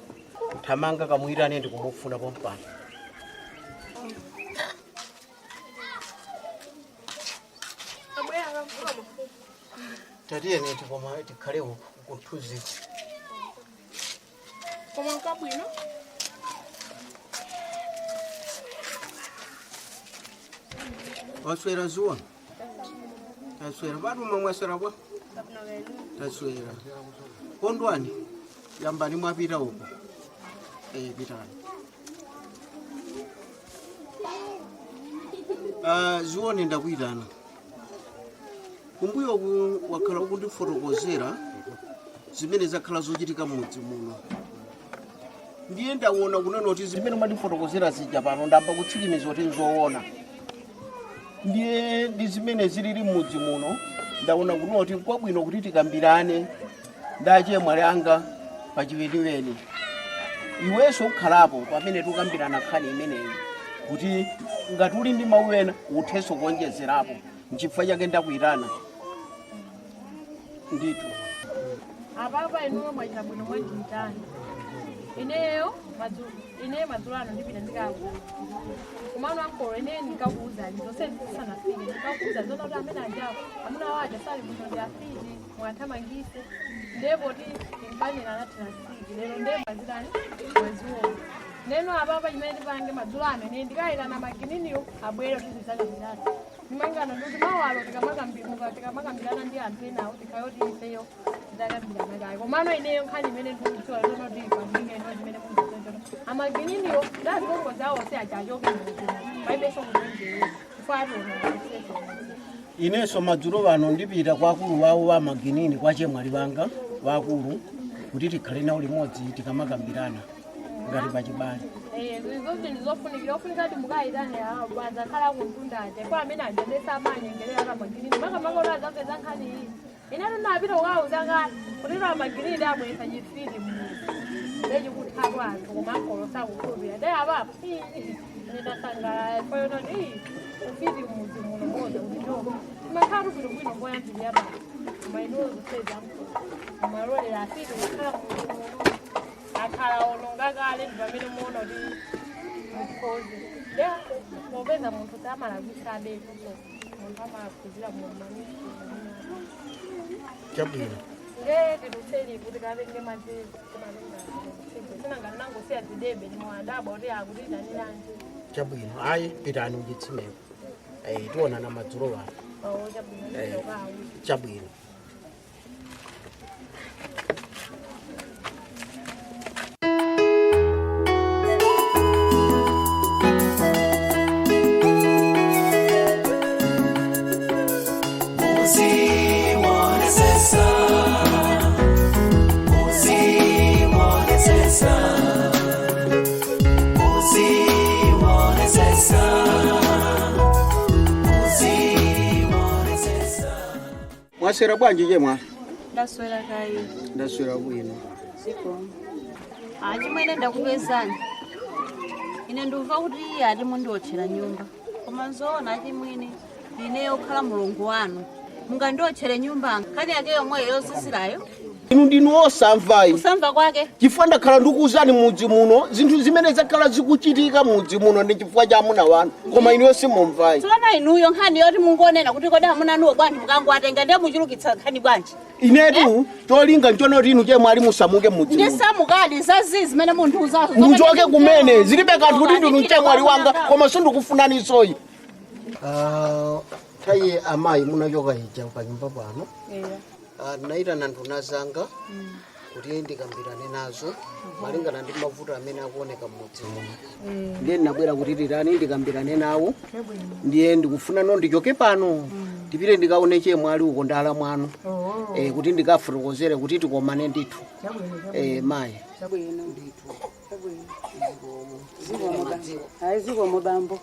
K: thamanga kamuyitane ndikumufuna pompano tatiyeni tikoma tikhale kuthuziki
P: koma nkabwino
K: waswera ziona taswera batu mwaswera bwa taswera kondwani yambani mwapita uko pitani zione ndakuyitana kumbuyo wakhala ukundifotokozera zimene zakhala zochitika mudzi muno ndiye ndaona kunena kuti zimene umandifotokozera zija pano ndamba kutsikimiza kuti nzoona ndiye ndi zimene zilili mudzi muno ndaona kuti kwabwino kuti tikambirane ndachemwali anga pachiweniweni iwenso ukhalapo pamene tukambirana nkhani imeneyi kuti ngati uli ndi mawu ena uthenso kuonjezerapo nchifukwa chake ndakuyitana nditu
P: apapa inuyo mwachita bwino mwachitani ineyo madzulo ano ndipita ndikakuza kumano ankolo ineyo ndikakuuzani zonse zisanafike ndikakuuza zona kuti amene ajawo amuna waja sali muno ndi afiti mwathamangise ndepoti impanira anatinasiki lero ndembazitani mweziwona neno apapa chimene ndipange madzulo amene ndikayitana magininiyo abwere kuti zizakazitatu nimangana ndikuti mawalo tikamakambirana ndi anthu enawo tikayoti ifeyo tidakambirana kayo komano ineyo nkhani imene ndikudziwa zonoti pandingeino zimene mundizenjona amagininiyo ndazikongozi awo se achachoke paibeso kuzenjeyo kufatona
K: inenso madzulo pano ndipita kwa akulu wawo wa maginini kwa chemwali wanga waakulu kuti tikhale nawo limodzi tikamakambirana ngati pachibale
P: zonse ndizofunikira ofunika kuti mukayitane bazakhala kuntundaje kwa amene ajendesa amanyengerera kamaginini makamaka azapeza nkhani iyi inetu napita ukauza ngati kutito amaginini abwesa chifiti mmuzi ndechikuthatu anthu koma ankolo sakukhulupirira de apapo ndinasangala koyonoti ufiti mmuzi muno moza kuti no timakhala tupilobwino ngoyambirira basi koma inuyo zoseza umalolera afiti kukhala mmuzi muno akhala ononga kale ndipamene muona kuti mukhozi de mopeza munthu samalagwisa abetuso munthu amalakuzira mumanisi
K: chabwino
P: tiduseli kuti kapenge mazezi sinangati nangosiya zidebe nimwadabwa kuti akuti danilanje
K: chabwino ayi pitani mchitsimeko tionana madzulo wano chabwino mwaswera bwanji chemwa
S: ndaswera kayi
K: ndaswera bwino
S: siko chimwene ndakupezani ine ndumva kuti ati mundiotchera nyumba koma nzoona chimwene ineyo kukhala mulungu wanu mungandotchere nyumba nkhani yake yomwe yosisirayo
K: inu ndinu osamvayi
I: kusamva kwake
K: chifukwa ndakhala ndikuwuzani mudzi muno zinthu zimene zakhala zikuchitika mudzi muno ndi chifukwa cha amuna wanu koma inuyo simumvayi
I: tsopano inuyo nkhani yoti mungonena kuti kodi amuna anuwo bwanji mukangoatenga ndiye muchulukitsa nkhani bwanji
K: inetu cholinga nchonoti inu chemwe ali musamuke mudzi muno
I: ndisamukadi zazi zimene munthu uzazo
K: muchoke kumene zilibe kanthu kuti ndinu chemwe ali wanga koma sindikufunanisoyi tayi amayi munachoka ija panyumba pano naitana nduna zanga kuti ndikambirane nazo malingana ndi mavuto amene akuoneka mudzi muno ndiye ndinabwera kuti tirani ndikambirane nawo ndiye ndikufuna ndichoke pano ndipite ndikaone chemwe ali uko ndala mwanu kuti ndikafotokozere kuti tikomane ndithu mayi
B: zikomo bambo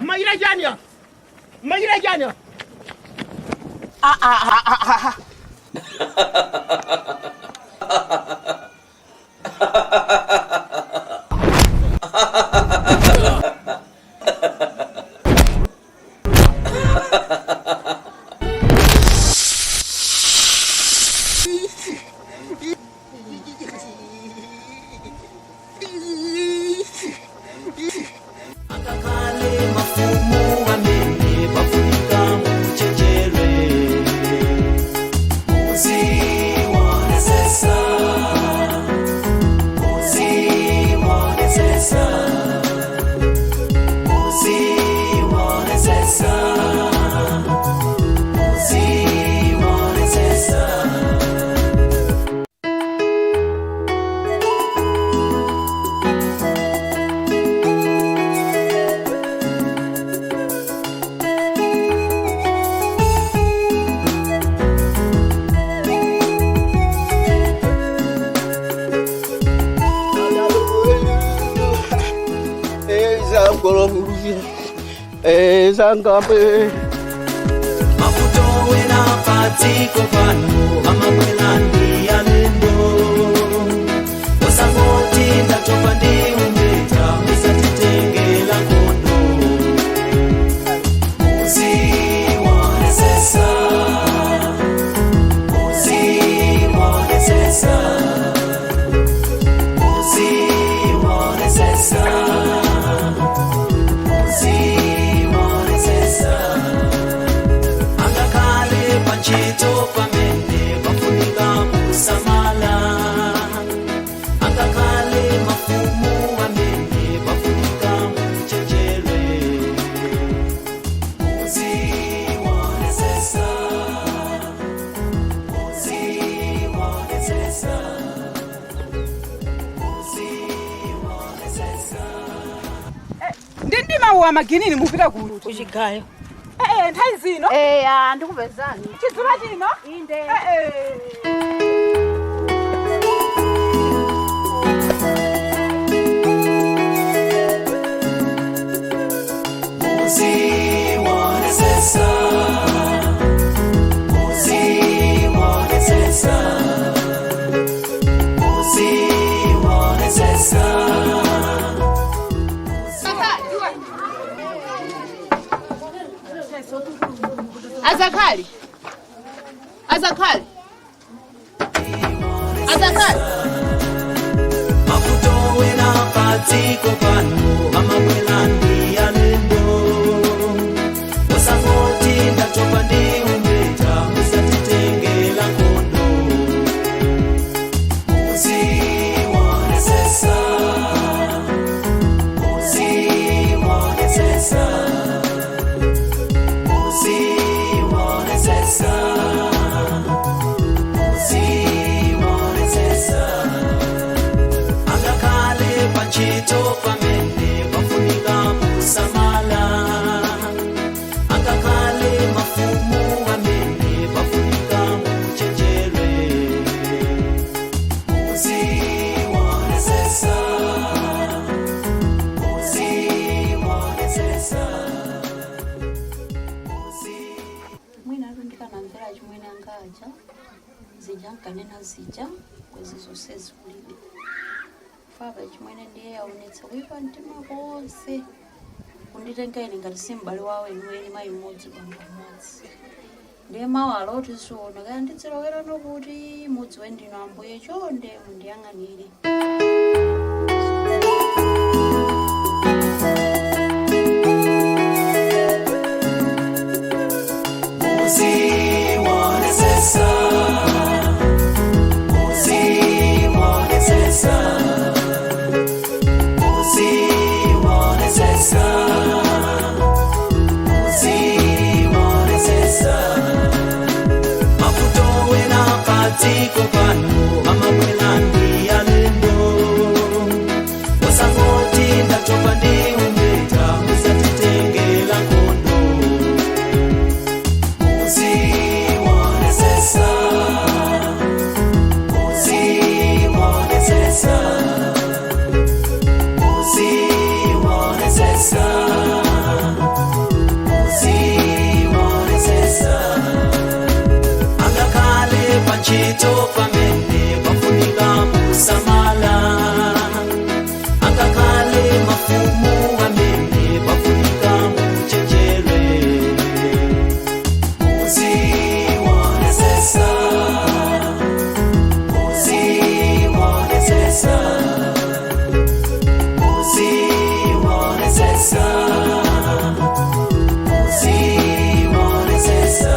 K: Mayira janya. Zangambe
C: mafuto wena patiko pano amabwelandi alendo osangoti ndatopa ndi umbeta musatitengela kondo muzi wanesesa muzi wanesesa muzi wanesesa Chito pamene bafunika kusamala akakale mafumu amene bafunika kuchenjere muzi wanesesa muzi wanesesa muzi wanesesa
G: ndindima wa maginini mupita kulutu
B: kuchigayo
G: nthawi zino
I: ndikupezani
G: chidzulo chino
I: inde
C: muzi wanesesa muzi wanesesa muzi
I: Azakhali. Azakhali. Azakhali.
C: Mafuto wena patiko pano amabwelandi alendo wasangoti ndatopa ndi umbeta musatitengela ngondo muzi wonesesa muzi wonesesa muzi wonesesa muzi wonesesa angakale panchito pamene pafunika musamala angakale mafumu amene pafunika muchenjere muzi wonesesa muzi wonesesa
S: mwina atu ndikanamvera chimwene angaja zija nkanena zija kwezi zonse zikulibe faba chimwene ndiye aonetsa kuipa mtima konse kunditenga ine ngati si m'bale wawo inuweni mayi mmodzi bambo mmodzi ndiye mawala oti siona kaya ndidzilowera nokuti mudziwe ndino ambuye chonde mundiyang'anire.
C: muzi wonesesa muzi wonesesa muzi wonesesa muzi wonesesa mafuto wena patiko pano amabwelandi alendo wasangoti ndatopa ndi umbeta musatitengela ngondo muzi wonesesa muzi wonesesa muzi wonesesa muzi wonesesa angakale panchito pamene pafunika musamala angakale mafumu amene pafunika muchenjere muzi wonesesa muzi wonesesa muzi wonesesa muzi wonesesa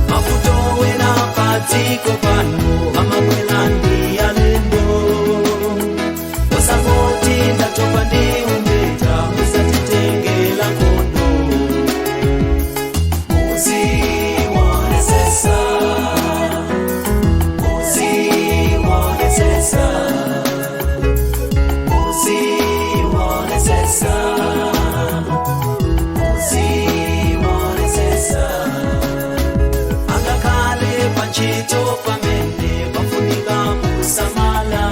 C: mafuto wena patiko pano amabwelandi alendo wasangoti ndatopa ndi umbeta musatitengela ngondo muzi wonesesa muzi wonesesa muzi wonesesa muzi wonesesa angakale panchito pamene pafunika musamala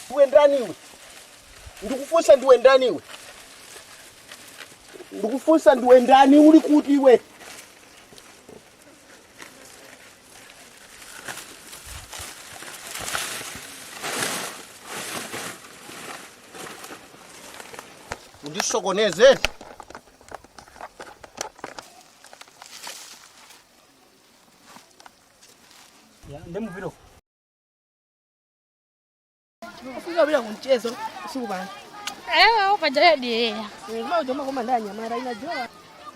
K: ndiwe ndaniwe ndikufunsa ndiwe ndaniwe ndikufunsa ndiwe ndani uli kuti iwe? Undisokoneze.
N: Ya ndemuviro.
J: Ufika bila kumchezo usiku bana.
P: Upajadi.
J: Ngoma ujoma koma ndanya mara inajua.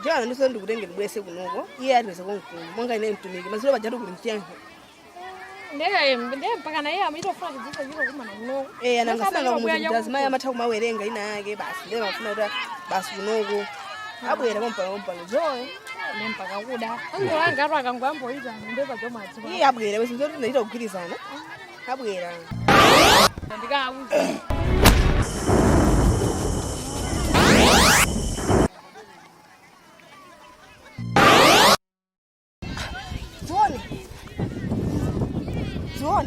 J: Jana ndiso ndikutenge ndibwese kunoko. Iye atwese konkumu. Monga ine mtumiki. Mazilo bajatu kulimchenga.
P: Nde mpaka na yeye amitofuna kujika jiko kuma na kunoko.
J: Anangasanga kumujitazi maya mathaku mawerenga ina yake basi. Nde mafuna uta basi kunoko. Abwera kompa zoe.
P: Ne mpaka kuda. Angolanga ro akangwambo ita ndeba joma ati.
J: Iye abwera basi ndio tunaita kukirizana. Abwera.
P: Ndikauza.
J: Zone.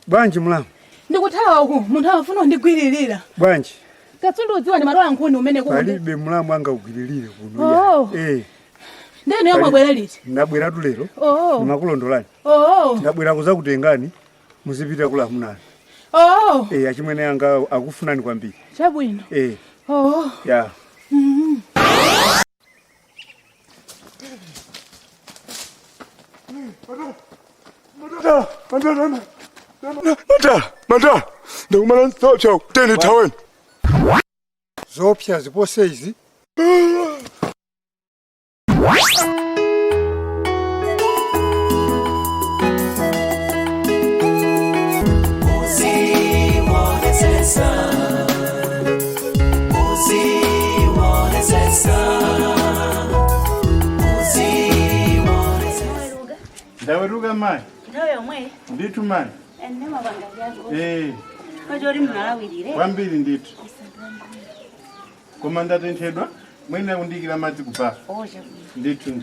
R: Bwanji mulamu.
J: Ndikuthawa uku munthu afuna ndigwiririra.
R: Bwanji.
J: Katsundu udziwa ndi malo ankhuni umene kundi.
R: Palibe mulamu anga ugwiririre kuno.
J: Oh. Ndene yomwe bwera liti?
R: Ndabwera tu lero. Ndimakulondolani. Ndabwera kuzakutengani muzipita kula munani. Achimwene anga akufunani kwambiri.
J: Chabwino.
R: Ya.
A: Mata, ndakumana nsaucha tene taweni.
R: Zopya zipose izi.
F: Ndaweruka mai.
D: Ndawe omwe.
F: Nditu mai.
D: Enne mabanga yako.
F: Kajori
D: mnalawirire.
F: Kwambiri nditu. Komanda tenthedwa mwene undikira madzi kupa. Nditu.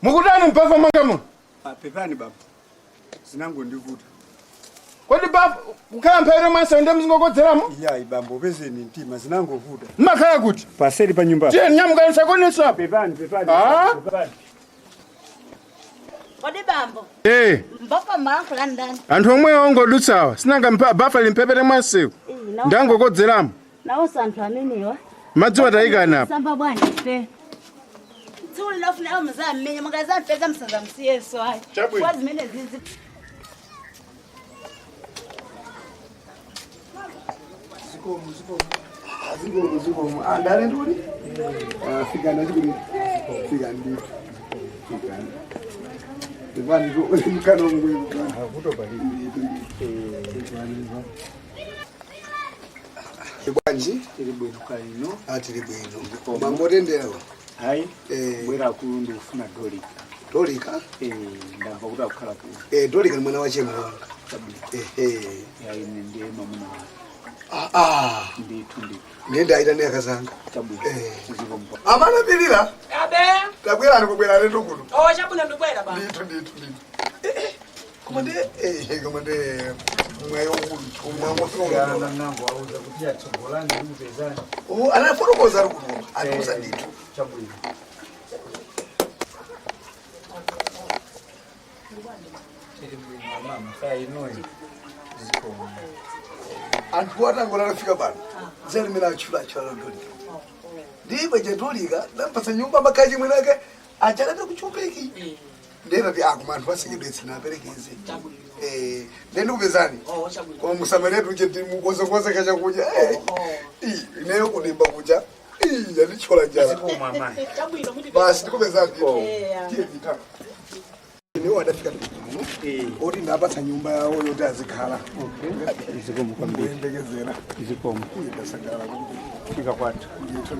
A: Mukutani mpaka mangamu.
R: Pepani baba. Zinango ndivuta.
F: Kodi baba kukhala mphere mwanse ndi mzingokodzeramo?
R: Ya ibambo bezeni ntima zinangovuta.
F: Makhala kuti?
R: Paseli pa nyumba.
F: Tiye nyamuka nsakonesa.
R: Pepani.
F: Pepani.
S: Kodi bambo. Mbapa mankula ndani.
F: Anthu omwe ongodutsawa sinanga bafa limpepere mwansewu. Ndangokodzeramo.
S: Nawo santhu amenewa.
F: Madzi watayikana apa.
S: Samba bwana fe. Tsuli lofuna amuzamenya mukazamfeza msaza msiyeso hayi. Wazimene zizi.
A: Zikomo. Andale nduri? Fika ndikuri. Fika ndito. Ndivani ko mkano ngwe. Kutobali. Bwanji
R: tiri bwino kalino
A: atiri bwino mangotenderawo
R: hayi bwera kulundu ufuna dolika ndamba kuti akukhala ku
A: dolika ni mwana wa chemwe wanga
R: yayi ndiye mamuna ndithu
A: nenda aita ne akazanga
R: zivomba
A: amana pilira
G: abe
A: tabwera ndikubwera lendo kuno
G: chabuna ndibwera ba
A: ndithu komande mwayo umwamofika
R: nango auza kuti yatsogolani mupezani
A: anaforokoza rukuno anoza ndithu
R: chabwino mama kai noi zikomo
A: anthu watangola nafika bano zelimela achula ndolika ndibe jendolika nampasa nyumba makaji mwenake achalata kuchupeki ndena ti akumantu asekedwetsi naperekeze ndendi kupezani koma musamaretu che timukozakoza kachakuja ineyo kudimba kuja yatichola njala basi ndikupezani tiyevita ineyo wadafika oti ndapatsa nyumba yawo yoti azikhala
R: zikomo kwambiri
A: ndegezera
R: zikomo
A: ndasangala
R: fika kwathu
A: ndithu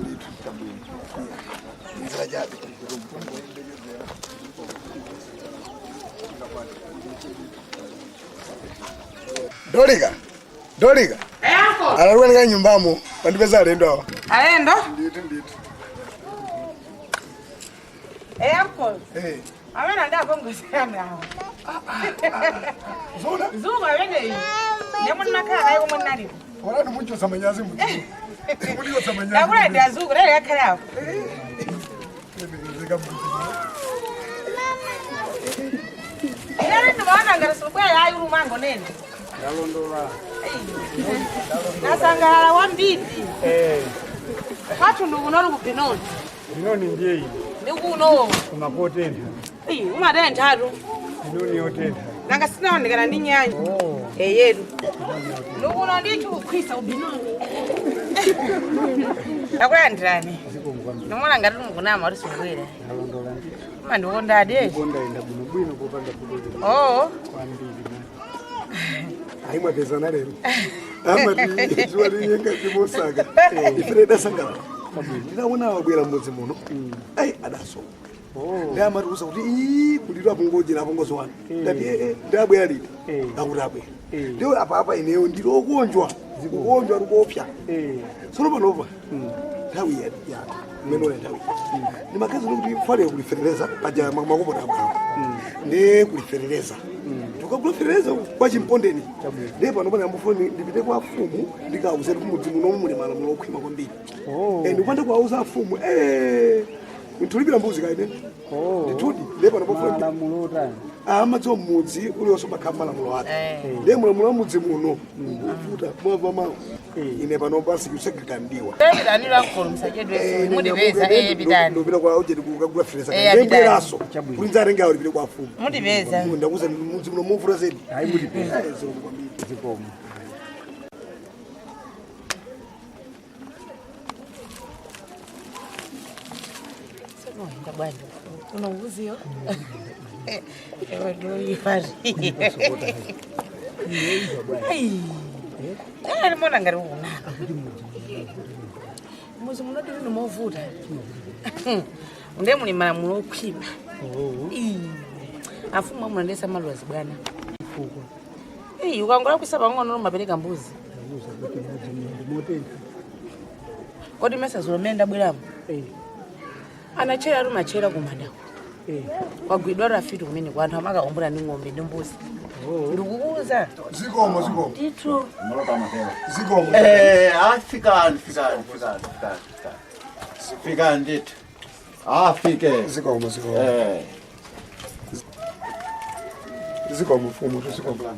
A: nzira jabe Dolika. Analuwa nika nyumbamo. Pandipeza alendo awa.
G: Alendo?
A: Ndithu.
G: Uncle. Amena ndako ngosiyana awa. Zuma wene. Nemo nakhala ayo mwanali.
A: Wala ndimucho samanyazi mucho. Ndimucho samanyazi.
G: Yakula ndiazuku lele yakhala awo. Yale ndibona ngarisukwe yayi rumango nene.
R: Yalondola.
G: Nasangala wambiti. Kwathu ndikunola kupinoni.
R: Pinoni ndiye iyi.
G: Ndikuno.
R: Kumapotenda.
G: Umatentatu.
R: Pinoni yotenda.
G: Nanga sinaonekana ndi nyanya. Yedu. Ndikuno ndithi ukhwisa ubinoni. Akulandirani. Nomona ngati mukunama uri sungwira.
R: Yalondola ndi.
G: Mandikonda ade.
R: Konda enda bwino kupanda kudede. Kwambiri.
A: Haimwa pezana lero. Amati tuwali nyenga timosaka. Ifreda sangala. Ndinaona wabwera mmodzi muno. Ai adaso. Ndamati kusa kuti kulitwa pungojera pongozo wanu. Ndati ndabwera liti. Akuti abwera. Ndiyo apa ineyo ndilo kuonjwa. Zikuonjwa rukopya. Sono panova. Nthawi ya. Meno ya nthawi. Ni makazi kuti fale kulifereleza paja makomo tabwa. Ndi kulifereleza. Tukakulifereleza kwa chimpondeni. Ndipo panopana mbufoni ndipite kwa fumu ndikauze kuti mudzi muno muli malamulo okhwima kwambiri. Ndipanda kuauza afumu ntulipira mbuzi kaide. Nditudi ndipo panopofuna
R: malamulo tani.
A: Amadzo mudzi uliyonso makhala malamulo ake. Ndiye malamulo a mudzi muno ufuta mwava mawu. Ine panopasi kusekekandiwa.
G: Danilo nkolo msajedwe mudibeza bidani.
A: Ndopita kwa ujeti kukagula fereza. Ndembweraso. Kulinza renga uli kwa fumu.
G: Mudibeza.
A: Ndakuza mudzi muno mufura zedi.
R: Hayi mudibeza. Zikomo.
G: Bwana una nguzio ewe ndio ifari mbona ngari una muzi munodi no movuta nde muli malamulo okhwima afuma munandesa malwazi bwana ukangola kusaba ngono mapereka mbuzi kodi mesa zolomenda bwelamo anachera rumachera kumanda
B: Kwagwidwa rafiti kumene kwanthu amakaombera ndi ng'ombe ndi mbuzi. Ndikukuza.
A: Zikomo.
B: Ndithu.
A: Zikomo.
U: Fikani. Fikani ndithu. Fike.
A: Zikomo. Zikomo mfumu, zikomo.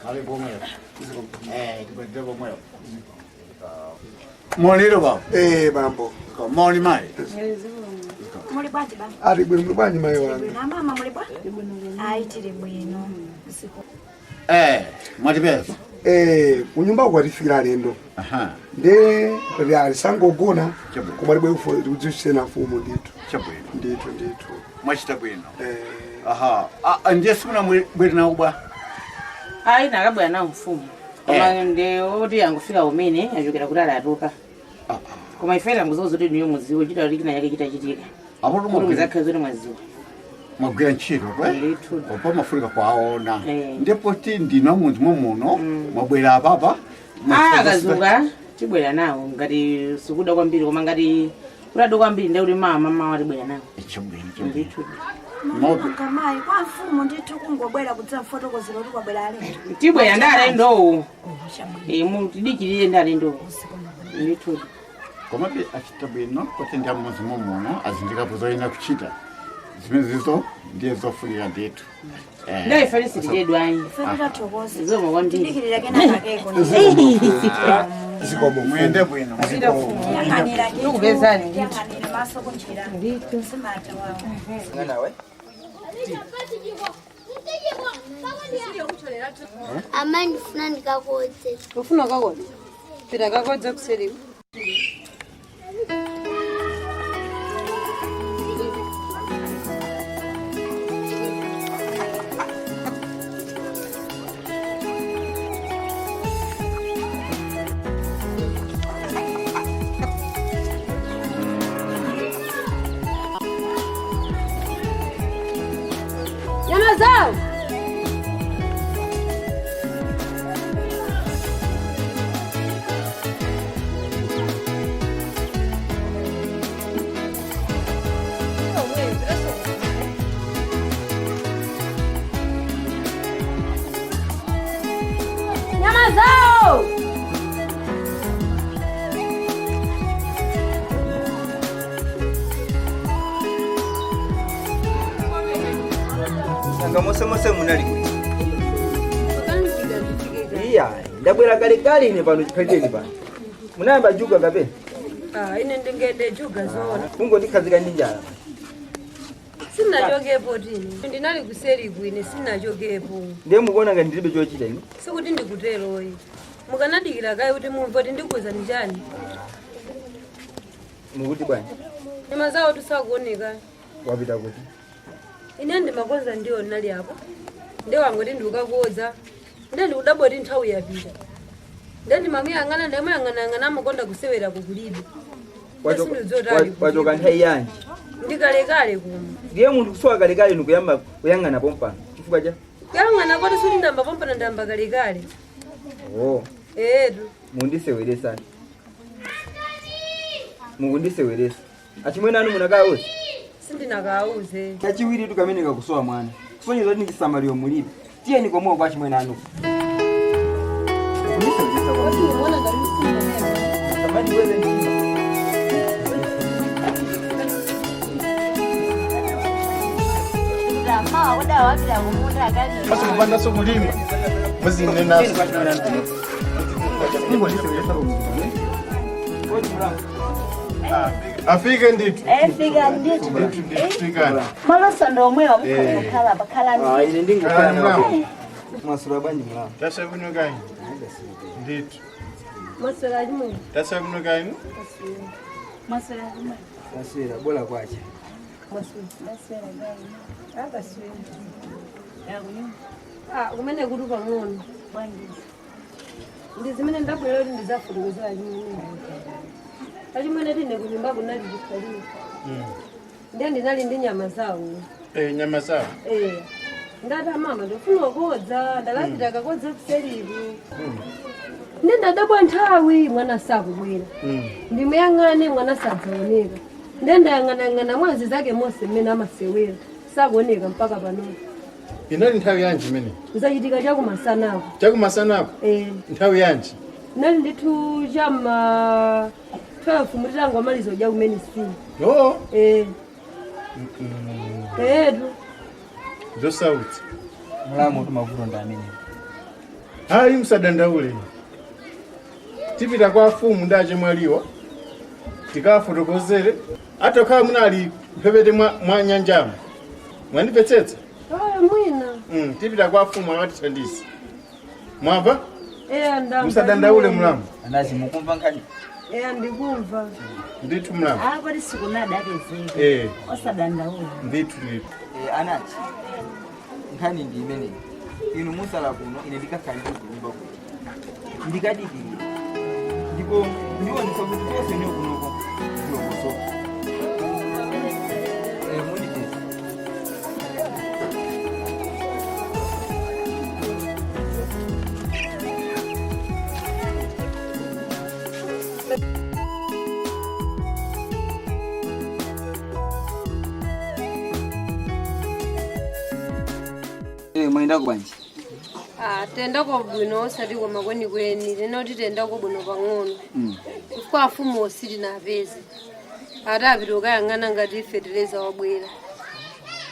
U: Kale bomwe. Tibende bomwe. Molero ba.
A: Bambo.
U: Moli mai.
D: Muli bwanji ba?
A: Ari bwino bwanji mai wangu.
D: Na mama muli bwa? Ai tiri bwino.
U: Mwatipeza.
A: Kunyumba kwatifikira lendo. Nde alisangogona kumali bwe ufusena fumu ndithu. Ndithu.
U: Mwachita bwino. Ndiye sifuna bwere nawo bwa.
B: Ai nakabwera nawo mfumu. Koma ndi oti angufika umene achokera kuti alatoka. Koma ifera nguzozo kuti niyo muziwo chita likina yake chitachitika.
U: Apo
B: Muri zakazuri mwaziwo.
U: Mwagwira ntchito kwe? Opa mafurika kwaona. Ndipo ti ndino muntu muno mwabwera apapa.
B: Akazuka tibwera nawo ngati sikuda kwambiri koma ngati kulado kwambiri ndi kuti mama watibwera nawo. Ndithu.
D: Kamayi kwa mfumu ndithu kungobwera kudza fotokozero kuti kwabwera alendo.
B: Tibwera ndale ndo. Mutidikirire ndale ndo. Ndithu.
U: Koma bi achita bwino kuti ndi amuzi muno azindika kuzoyina kuchita. Zimezizo ndiye zofunika ndithu.
B: Ndai felicity jedwani.
D: Fera tokoze.
B: Zomo kwandi.
D: Ndikirira kena kakeko.
U: Zikomo mwende bwino.
B: Ndikuvezani
D: ndithu. Maso kunjira. Ndithu. Simata wawo.
O: Nganawe.
T: Ama ndifuna ndikakodze.
J: Ufuna kakodze? Pita kakodze kuseri.
P: Nyama zao. Nyama zao.
O: Sanga mose munali kuti. Iya, ndabwera kale ine pano chipheteni pano. Munayamba juga kapena?
J: Ine ndingende juga zona.
O: Mungo ndikhazika ndi njala.
J: Sinachokepo tini. Ndinali kuseri kwine sinachokepo.
O: Ndiye mukuona ngati ndilibe chochita ine.
J: Sikuti ndikuteroyi. Mukanadikira kayi kuti mumve kuti ndikuza njani.
O: Mukuti bwana.
J: Nyama zawo tisakuoneka.
O: Wapita kuti.
J: Ine ndimakonza ndiyo nali apo. Ndiye wangoti ndikukakoza. Ndiye ndikudabwa kuti nthawi yapita. Ndiye ndimamuyang'ana ndamuyang'ana amakonda kusewera kukulibe.
O: Wachoka nthawi yanji.
J: Ndikalekale kuma.
O: Ndiye munthu kusowa kalekale nikuyamba kuyang'ana pompano. Chifukwa cha?
J: Kuyang'ana kwati suli ndamba pompano ndamba kalekale. Edu.
O: Mundiseweresa. Mukundiseweresa. Achimwene anu munakauze?
J: Sindinakauze.
O: Kachiwiri tukameneka kusowa mwana. Kusonyeza kuti ndichisamaliro mulibe. Tiyeni komowa kwa chimwene anu.
F: Basi kupanda so kulima. Mwezi nena. Afike ndithu.
D: Fika ndithu.
F: Fikana.
D: Malosa ndo omwe wakukhala bakhala
O: Ine ndingukhala nawo. Mwasura banji mlawo.
F: Tasa kuno kai. Ndithu.
J: Maswera jimu.
F: Tasa kuno kai.
J: Maswera jimu.
O: Maswera bola kwacha.
J: Maswera gani? Akaswera. Kumene kuti pang'ono. Ndi zimene ndabwera kuti ndizafutukuzira chimene. Achimwene tine kunyumba kunali chikhalire. Ndiye ndinali ndi nyama zawo.
F: Nyama zawo.
E: Ndata mama ndofuna kodza ndakapita kakodza kuseribu. Ndendadabwa nthawi mwana sakubwera. Ndimuyang'ane mwana sadzaoneka. Ndendayang'anayang'ana mwazi zake mose mmene amasewera. Sakuoneka mpaka panopo.
F: Inali nthawi yanji imene?
E: Kuzachitika chakumasanako.
F: Chakumasanako? Nthawi yanji?
E: Nali ndithu chama 12 mutitango amalizo ja kumene sini. Edu.
F: Zosauti.
N: Mulamu tumavuto ndamene.
F: Hayi msadandaule. Tipita kwa fumu ndaje mwaliwa. Tikafotokozere. Hata kama munali pepete mwa nyanjama. Mwandipetsetsa?
E: Mwina.
F: Tipita kwa fumu awatithandise. Mwapa?
E: Ndamba.
F: Msadandaule mulamu.
N: Anazi mukumva nkani?
E: Ndikumva.
F: Nditu mulamu.
V: Pali siku nadakezeka. Osadandaule.
F: Nditu.
N: Anachi. Nkani ndi imene. Inu musala kuno ine ndikakhalira kunyumba kuno. Ndikadikira. Ndipo ndiwo ndisakuti nyo kunoko. Kulokoso. Mundipesa. Mwenda kubanje.
E: Tenda kwa bwino osati kwa makweni kweni. Tinoti tenda kwa bwino pang'ono. Kwa afumu ositi na apezi. Ata apitoka yang'ana ngati fetereza wabwera.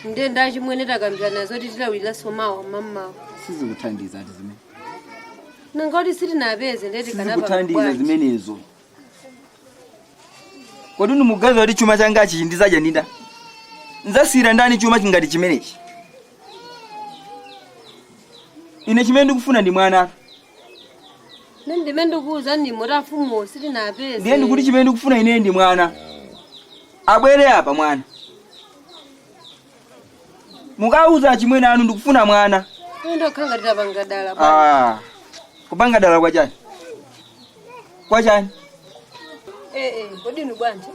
E: Ndenda chimwene takambirana zoti tilawirira somawa mamawa.
N: Sizikuthandiza ati zimene.
E: Nangoti siti na apezi ndeti kanapa.
N: Sizikuthandiza zimenezo. Kodi mugaza kuti chuma changa chichindizaja ndinda. Nzasira ndani chuma chingati chimenechi. Ine chimene ndikufuna ndi mwana.
E: Ndimene ndikuuza ndi motafumu ositi na apezi.
N: Ndiye ndikuti chimene ndikufuna ine ndi mwana. Abwere apa mwana. Mukauza chimwene anu ndikufuna mwana.
E: Ndo khanga titapangadala.
N: Kupangadala kwa chani? Kwa chani?
E: Kodi ni bwanji?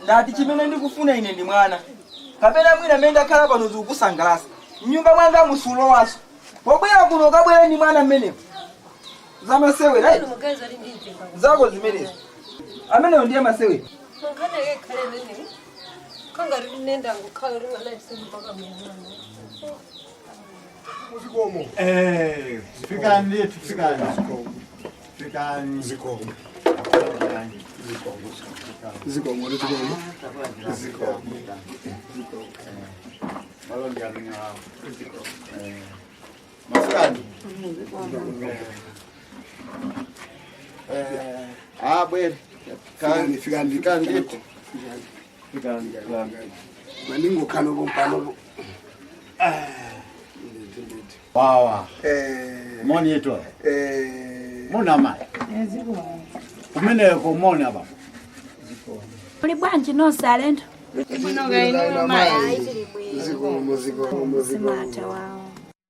N: Dati chimene ndikufuna ine ndi mwana. Kapena mwina menda khala pano zikusangalasa. Nyumba mwanga musulo waso. Pobwera kuno kabwera ndi mwana mmeneko. Zamasewe right? Zako zimenezi. Amene ndiye masewe.
E: Ngane khale nene. Khanga rinenda ngokhala ringana isimpaka mwana.
U: Zikomo. Fikani. Fikani. Zikomo. Zikomo. Maskani. Bwe. Fikani.
A: Maningo kano bompano.
U: Wawa. Moni yetu. Mona mai. Kumene ko moni aba.
D: Uli bwanji no salento.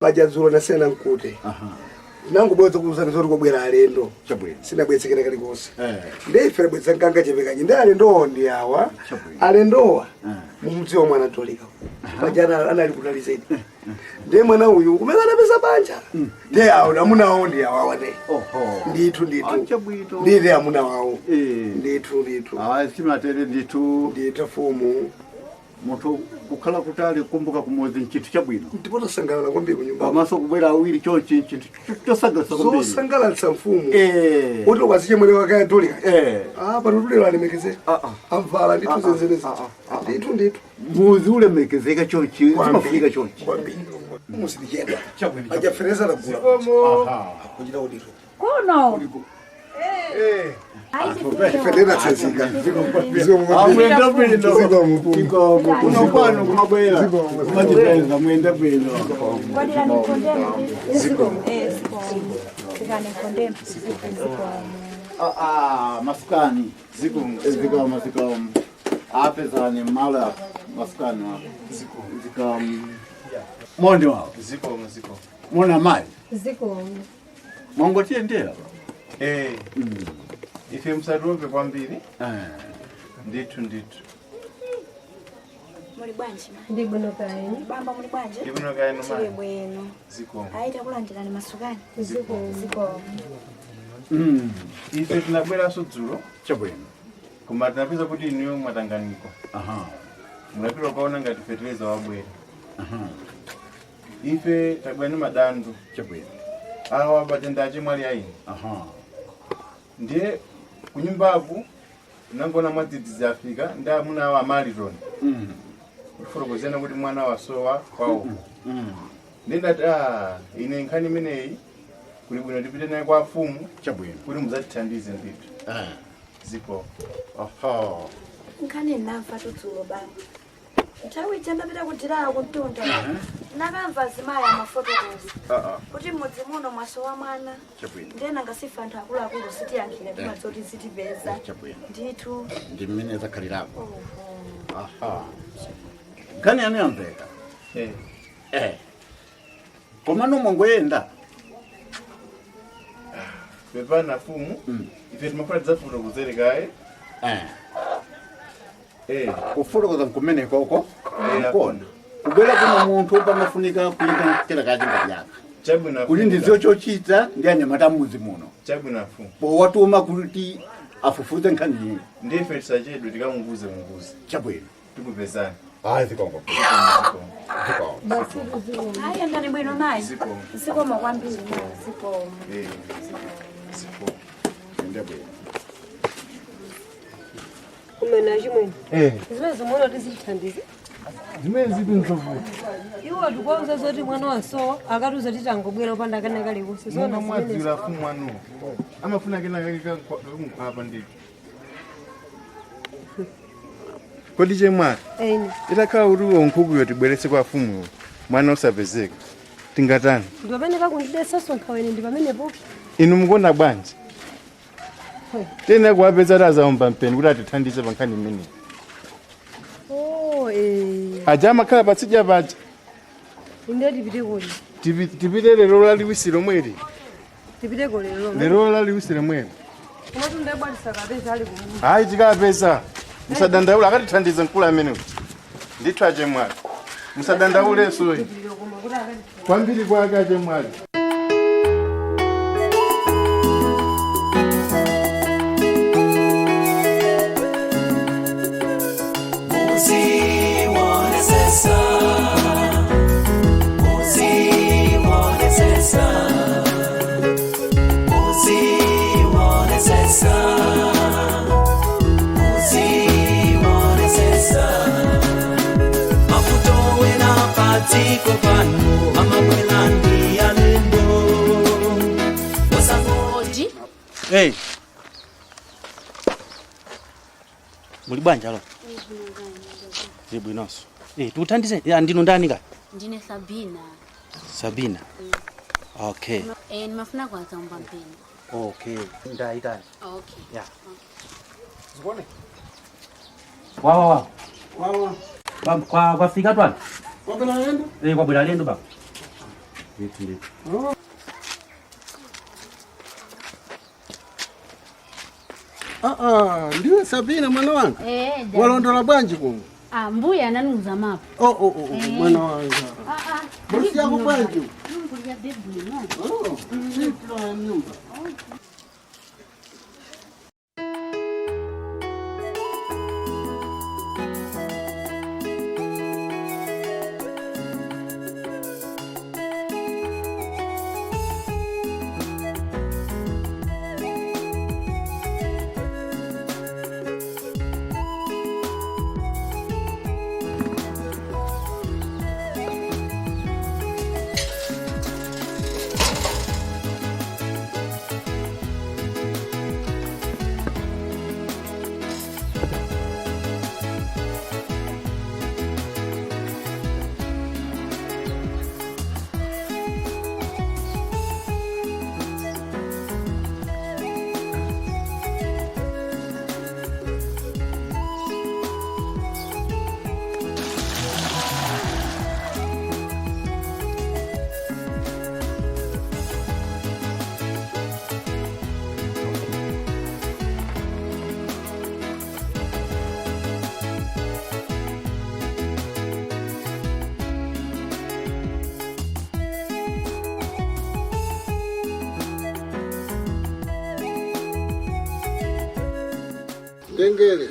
A: Bajazuro na sena nkute. Nangu bweza kuzana zori kobwera alendo. Sina bwetsekera kali kose. Ndefere bwetsa nkanga chepekanye. Ndi alendo ndi awa. Alendowa. Mumzi wa mwana tolika. Bajana anali kutalizeni. Ndiye mwana uyu kumekana pesa banja. Ndiye awo namuna wao ndi awa wane. Nditu. Ndiye amuna wao. Nditu.
U: Simatere nditu.
A: Ndiye fumu.
U: Moto kukhala kutali kumbuka kumuzi nchitu chabwino.
A: Ndipota sangala kwambi kunyumba.
U: Amaso kubwera awiri chonchi nchitu chosangala kwambi.
A: So sangala tsamfumu. Oto kwasiche mwele wakaya tolika. Pano tulero alemekeze. Amvala nditu zenzeleza. Nditu.
U: Muzi ulemekezeka chonchi, zimafika chonchi.
A: Kwambi. Musibijenda. Chabwino. Ajafereza la gula. Kujira udiro.
D: Kuno.
A: Federa tsazika.
U: Amwenda bwino. Unokwano kumabwera. Kumajipenza mwenda bwino.
D: Kwadira ni kondema. Zikomo.
U: Maskani. Zikomo. Apezani mala maskani wa. Zikomo. Mondi wao.
F: Zikomo.
U: Mona mai.
E: Zikomo.
U: Mongo tiendera.
F: Ife msaruve kwambiri. Nditu.
D: Muli bwanji?
E: Ndi bwino kaeni.
D: Bamba muli bwanji?
F: Ndi bwino kaeni mama.
D: Tili bwino.
F: Ziko.
D: Aita kulandirani masukani. Ziko.
F: Ife tinabwera sudzulo.
U: Chabwino.
F: Koma tinapeza kuti iniyo mwatanganiko.
U: Aha.
F: Munapita ukaona ngati fetereza wabwera. Aha. Ife tabwera ni madandu.
U: Chabwino.
F: Awa batenda achimwali aini.
U: Aha.
F: Ndiye kunyumbaku nangona mwadzidzi Afrika nda muna wa Mariton. Kufotokozena kuti mwana wasowa kwawo. Ndendati ine nkhani imeneyi kuli bwino ndipite naye kwa mfumu.
U: Chabwino.
F: Kuti muzatithandize ndithu. Ziko.
U: Aha.
D: Nkhani namva tudzulo baba. Nthawi ndapita kudirawo kuntunda. Nakamva zimaya mafotokozi. Kuti mudzi muno mwasowa mwana.
U: Chabwino.
D: Ndena ngasifa anthu akuluakulu sitiyankhira timadzoti sitipeza.
U: Chabwino.
D: Ndithu.
U: Ndi mmene zakhalirako. Aha. Nkhani yanu yamveka. Koma nomongoyenda.
F: Pepana mfumu. Ife timafuna tidzafotokozere kaye.
U: Kufotokoza nkumene koko. Kona. Kubwera kuno munthu pamafunika kuita kila kazi ngati yaka.
F: Chabwino.
U: Kuli ndizo chochita ndi anyamata mudzi muno.
F: Chabwino mfumu.
U: Powatuma kuti afufuze nkhani iyi.
F: Ndife tisachedu tikamuvuze.
U: Chabwino.
F: Tikupezani.
U: Zikongo.
D: Basi haya ndani bwino naye. Ziko makwambiri naye. Ziko.
F: Ziko.
U: Ndebe.
E: Kumena chimwe. Zimene zimwe tizithandize.
F: Zimene zipi nzovu.
E: Iwo tukauza zoti mwana wasowa akatuza titangobwera upanda kana kale kusi.
F: Sona mwadzira mfumu wanu. Amafuna kena kale kumkhapa ndithu. Kodi chemwari? Itakhala kuti unkhukuyo tibweretse kwa mfumu mwana usapezeka. Tingatani?
E: Ndi pamene pakundidesa sonkhaweni ndi pamene popi.
F: Inu mukonda bwanji? Tena kuwapeza tazaomba mpeni kuti atithandize pa nkhani imeneyi. Aja amakhala patsidya paja.
E: Inde tipite kodi.
F: Tipite lero laliwisi lomweri.
E: Tipite kodi lero.
F: Lero laliwisi lomweri.
E: Koma tundabwalisa kapeza ali kumu.
F: Hayi tikapeza. Musadandaula akatithandiza mkulu amene. Ndithu achemwali. Musadandaule soyi. Kwambiri kwake achemwali.
C: Tiko pano amabwelandi yalendo.
L: Odi. Muli bwanja lo? Bwinoso. Tuthandize ndino ndani ka?
S: Ndine Sabina.
L: Sabina. Okay.
S: Nimafuna kwanza mpeni.
L: Okay. Ndaitani.
S: Okay.
L: Yeah.
U: Zibone.
L: Wawa. Kwa fika twana.
U: Kwabela lendo?
L: Kwabela lendo baba. Nditi.
U: Ndiwe Sabina mwana wangu. Walondola bwanji kuno.
S: Mbuya ananuza mapo.
U: Mwana wangu. Bosi yako bwanji.
S: Kulia baby no.
U: Sitwa nyumba.
H: Ndengere.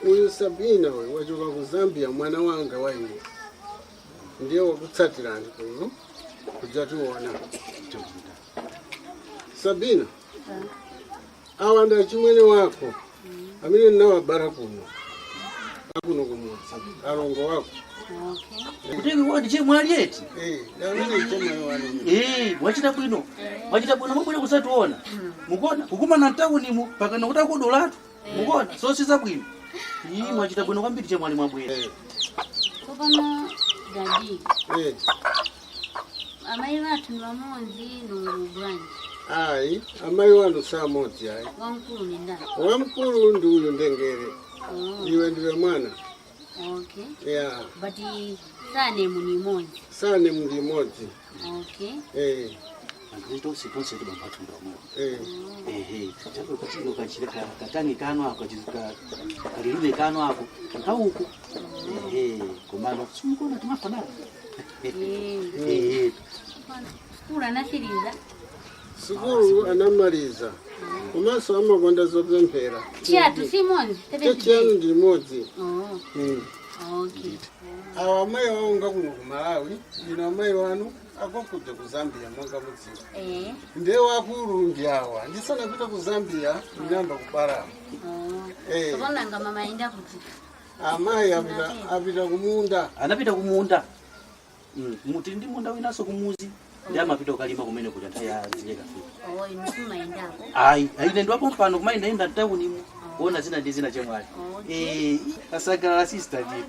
H: Uyu Sabina we wachoka ku Zambia mwana wanga waine. Ndiye wakutsatirani kuno. Kuja tuona. Sabina. Awanda chimwene wako. Amene nawabara kuno. Akuno kumutsa. Alongo wako.
L: Kuti wodi chemwali eti?
H: Ndamene chemwali wano.
L: Wachita bwino. Wachita bwino mubwera kusatuona. Mukona kukuma na tauni mu pakana kuta kudolatu. Mukona so siza bwino. Wachita bwino kwambiri chemwali mwabwera.
V: Kopano dadi. Amai watu wamonzi no bwanji.
H: Ai, amai wanu saa moti ai.
V: Wamkulu ni ndani.
H: Wamkulu ndi uyu Ndengere. Iwe ndiwe mwana.
V: Okay.
H: Yeah.
V: But sane muni moja.
H: Sane muni moja.
V: Okay.
L: Ndio siponse tu mpatu ndo. Chapo katino kachireka katani kano ako chizuka kalirume kano ako kauku. Komano sumukona tumafanana.
V: Skulu anasiriza.
H: Skulu anamaliza. Kumaso amakwenda zopemphera.
V: Chiatu simoni.
H: Chiatu ndi modzi.
V: Okay.
H: Awa amai waunga kuno ku Malawi, ino amai wanu akokuja ku Zambia monga mudziwa. Ndiye wakulu ndi awa. Ndisana pita ku Zambia ndinamba kubara.
V: Kona nga mama enda kuti.
H: Amai apita kumunda.
L: Anapita kumunda. Muti ndi munda winaso kumuzi. Ndi amapita kalima kumene kuti antaya zinjeka fika.
V: Inusuma endako.
L: Aine ndo apo mpano kumaenda enda tauni mu. Kuona zina ndi zina chemwali. Asagala sister ndi.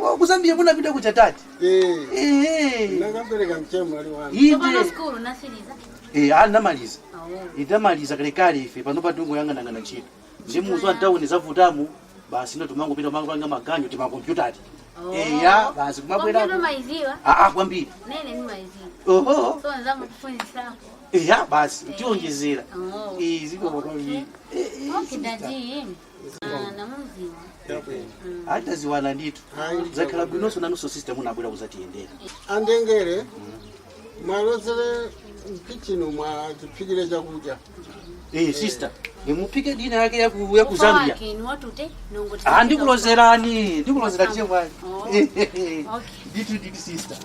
L: Wakuzambia mbona pita kucha tati?
H: Nakapereka mchemwali wanu.
V: Kona skulu nasiriza.
L: Anamaliza. Itamaliza kale ife pano patungo yanga nangana ntchito. Ndimuzwa tauni zavutamu basi ndo tumango pita manga maganyo tima computer ati. Basi kumabwera.
V: Ndo maiziwa.
L: Kwambiri.
V: Nene ni maiziwa. So nzamu kufundisa.
L: Basi tiongezera. Ziko kwambiri.
V: Okay dadi. Na muziwa.
L: Hata ziwana nditu. Zakala bwinoso na nuso system unabwera kuzatiendera.
H: Andengere. Malozere kitchino mwa tipikire chakudya.
L: Sister. Nimupike dina yake ya ku Zambia.
V: Okay, ni watu te nongoti.
L: Ndikulozera chemwali. Okay. Ditu sister.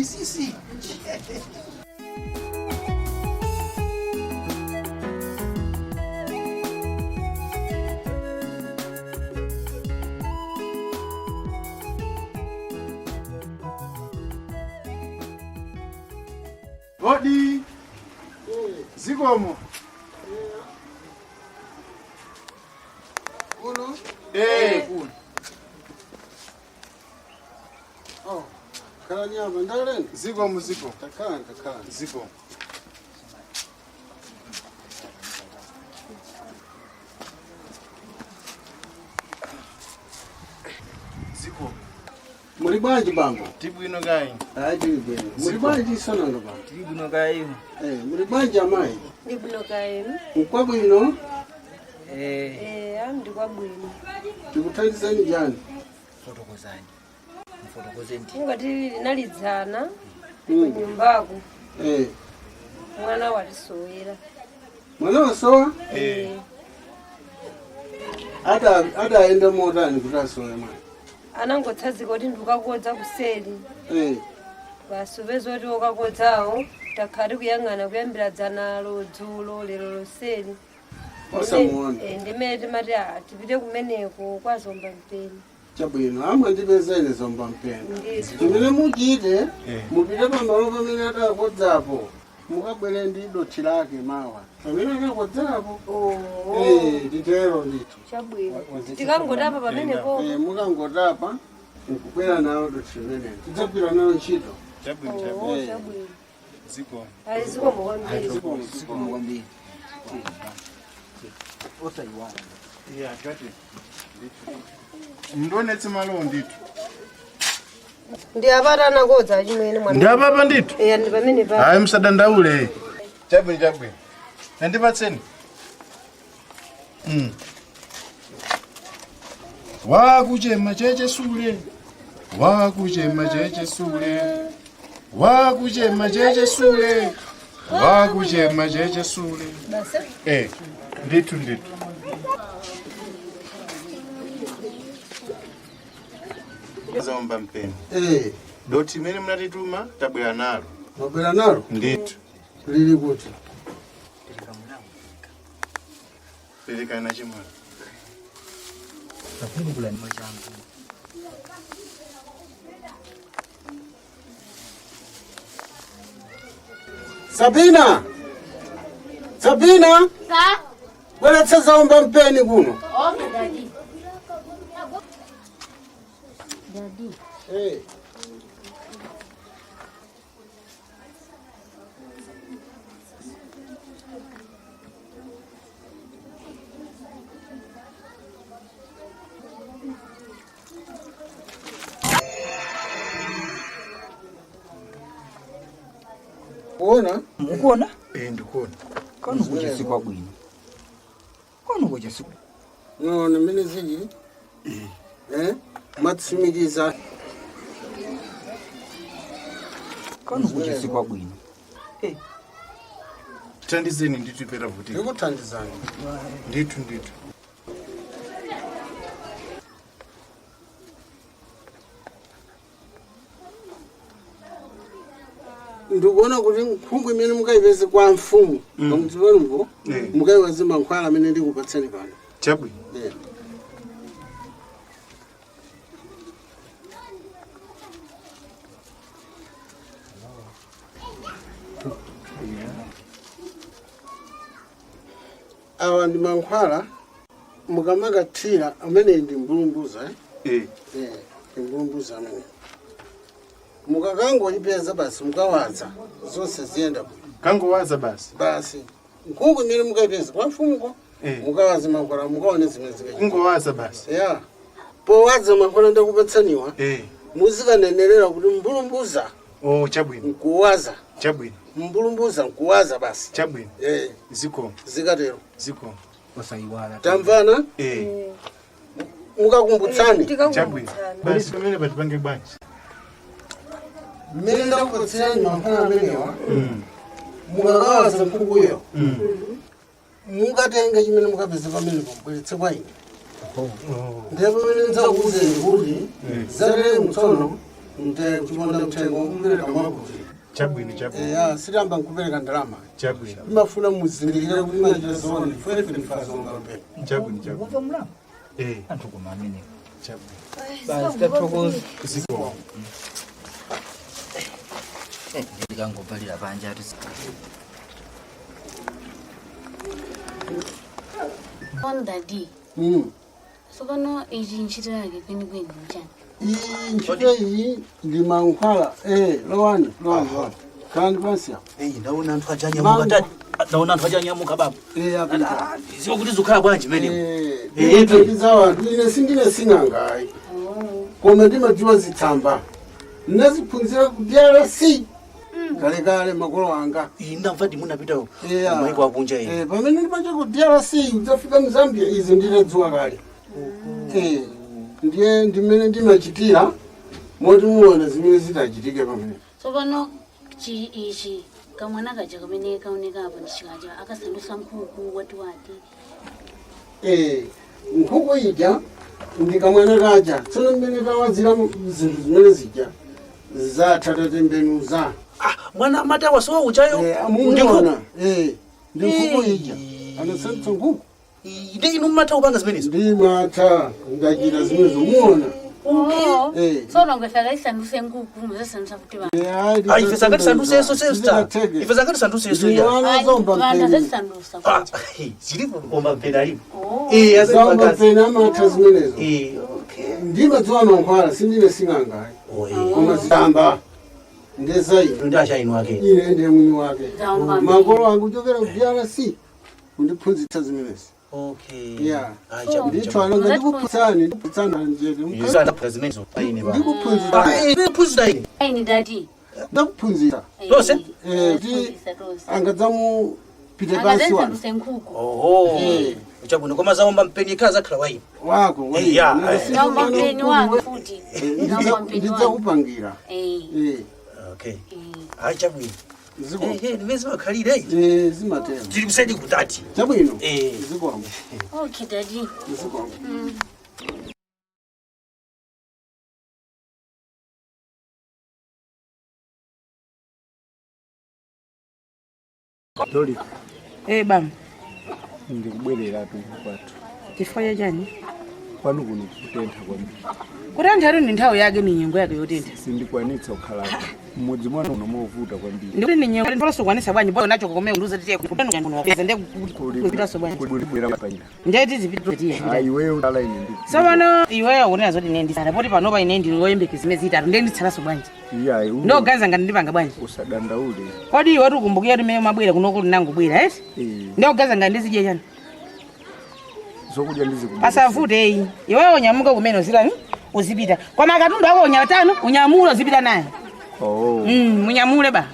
L: Sisi.
F: Odi. Zikomo.
H: Uno?
F: Kuno.
H: Kala nyama ndaleni.
F: Zikomo.
H: Takana.
F: Zikomo.
H: Muri bwanji bambo?
F: Tibwino gayi.
H: Bwino. Muri bwanji sana ndo bambo?
O: Tibwino gayi.
H: Muri bwanji amai?
E: Tibwino gayi.
H: Ukwa bwino?
E: Ndi kwa bwino.
H: Tikuthandizani jani?
O: Fotokozani. Fotokozeni.
E: Ngati nalidzana kunyumbako. Mwana walisowera.
H: Mwana wasowa? Ada aenda motani kuti asowe mwana.
E: Anangotsazika kuti ndikakodza kuseli. Basi upeza kuti wakakodzawo takhati kuyang'ana kuyambira dzanalo dzulo lero loseli.
H: Wasamuona.
E: Ndimene timati tipite kumeneko kwa Zomba Mpeni.
H: Chabwino amwe ndipezeni Zomba Mpeni. Chimene muchite mupite pamalo pamene atakodzapo. Mukabwere ndi dothi lake mawa. Pamene atakodzapo. Nditero ndithu.
E: Chabwino. Tikangotapa pamenepo.
H: Mukangotapa nkubwera nawo dothi limenelo. Tidzagwira nawo ntchito.
F: Chabwino. Zikomo.
H: Zikomo kwambiri.
F: Ndonetse malo nditu.
E: Ndi apata anakodza chimene mwana.
F: Ndi apapa nditu?
E: Ndi pamene pa.
F: Hayi msadandaule. Chabwino. Nandipatseni. Wakuchema cheche sule. Wakuchema cheche sule. vakuchema chechesule ndithu zaomba mpeni doti imene munatituma tabwera nalo.
H: Mwabwera nalo?
F: Ndithu.
H: Lili kuti?
F: Perekana chimwana.
L: Tapungulani machangu.
H: Sabina! Sabina!
V: Sa?
H: Bweretsa zaomba mpeni kuno.
V: Okay, Daddy. Daddy.
H: Hey. Kuona?
N: Mukuona?
F: Ndikuona.
N: Kano kuja sikwa bwino. Kano kuja sikwa.
H: No, ni mini ziji. Matsimikiza.
N: Kano kuja sikwa bwino.
F: Tandizeni ndithu pera vuti.
H: Ndikuthandizani.
F: Ndithu.
H: Ndikuona kuti nkhungu imene mukaipeze kwa mfumu pamuti panupo mukaiwaze mankhwala amene ndikupatsani pano.
F: Chabwino.
H: Awa ndi mankhwala mukamakathira amene ndi mbulumbuza mbulumbuza amene mukakangoyipeza basi mukawaza zonse ziyenda
F: kangowaza
H: basi nkhungu imene mukaipeza kwa mfumuko mukawaze mankhwala mukaone zimene zikaita
F: kungowaza basi
H: powaza mankhwala ndakupatsaniwa muzikanenerera kuti mbulumbuza
F: chabwino
H: nkuwaza
F: chabwino
H: mbulumbuza nkuwaza basi
F: chabwino ziko
H: zikatero
F: ziko
N: wasaiwala
H: tamvana mukakumbutsani
F: chabwino basi pamene patipange bwanji
H: mmene ndakupatsirani mankhwala amenewa mukakawaza nkhukuyo mukatenge chimene mukapeza pamene pambweretse kwa ine ndiye pamene ndidzakuwuzeni kuti zatere mtsono nkuchiponda mthengo kupereka mwakuti
F: chabwino
H: sitamba nkupereka ndalama
F: chabwino
H: imafuna muzindikire kuti machita zoona ndife ndifazonga mpeni
F: chabwino
N: kuva mulamu anthu koma amene
F: chabwino
N: basi tathokoza
F: ziko
L: ndikangobvalira panja ati
V: On Daddy. So pano ichi ntchito yake kwenikweni mchani.
H: Iyi ntchito iyi ndi mankhwala lowani kandi pansi apo
L: ndaona anthu achanyamuka tati ndaona anthu achanyamuka baba ziwa kuti zikhala bwanji meneko
H: ndiza wanthu ine sindine sing'angayi koma ndimadziwa zitsamba ndaziphunzira ku DRC kalekale makolo anga
L: ndamva ndi munapita maiko akunja ine
H: pamene ndipache ku DRC udzafika mzambia izi nditadziwa kale ndiye ndimene ndimachitira moti muona zimene zitachitike pamene
V: So pano ichi kamwana kaja kamene kaoneka apo ndichikaja akasandusa nkhuku wati
H: nkhuku ija ndi kamwana kaja tsono mmene kawazira zinthu zimene zija zatatatembenuza
L: mwana amati awasowa uchayo
H: muona ndi nkhuku ija anasandutsa nkhuku
L: ndi inu mmatha kupanga zimenezo
H: ndimatha ndachita zimenezo muona
V: So nongefaka isanduse nkhuku muzasandusa kuti
L: ba ife sangati sanduse eso sister ife sangati sanduse eso
V: vana zesandusa
L: zilipo koma mpeni alipo
H: zomba mpeni amatha zimenezo ndimadziwa mankhwala sindine sing'angayi koma zitamba ndezaino
L: ndachaino wake
H: ine ndiye mwini wake makolo angu kuchokera ku DRC kundiphunzitsa zimenezi ndithu anonga ndikuphunzitsani ndakuphunzira
L: tose
H: kuti angadzamupite pansi wanu
L: chabwino koma zaomba mpeni ikhala zakhala waino
H: wako ndidzakupangira
L: chabwino nimezi makhalire
H: zimatema
L: tiri kusedi kutati
H: chabwino zikwamo
V: Okay, Daddy.
H: zikwamo
R: Doli.
B: Bam.
R: Ndikubwerera tu kwatu.
B: Chifukwa chani?
R: Kwanu kuno kutentha kwambiri.
B: Kutentha ndi nthawi yake ni nyengo yake yotentha.
R: Sindikwanitsa kukhala mmudzi mwana unomovuta kwambiri.
B: Ndikuti ni nyengo ndiposo kwanisa bwanji bwana nacho kokomea unduza tite kutendo ngano wapeza ndi kupita so bwanji.
R: Kudibwera panja.
B: Ndeti zipito tiye.
R: Iwewe udala ine ndi.
B: Sabano iwewe unena zoti ine ndisana poti panopa ine ndi ngoyembeke zimezi itatu ndi nditsala so bwanji.
R: Iya iwe.
B: Ndo ganza ngati ndipanga bwanji.
R: Usadandaule.
B: Kodi iwe tukumbukira tumene mabwera kuno kuti nangu bwera eti? Ndo ganza ngati ndizije chani.
R: Zokudya ndizikubwera.
B: Asavute iyi. Iwewe unyamuka kumene uzilani? Uzipita. Kwa makatundu ako unyatano unyamula uzipita naye. Munyamule ba.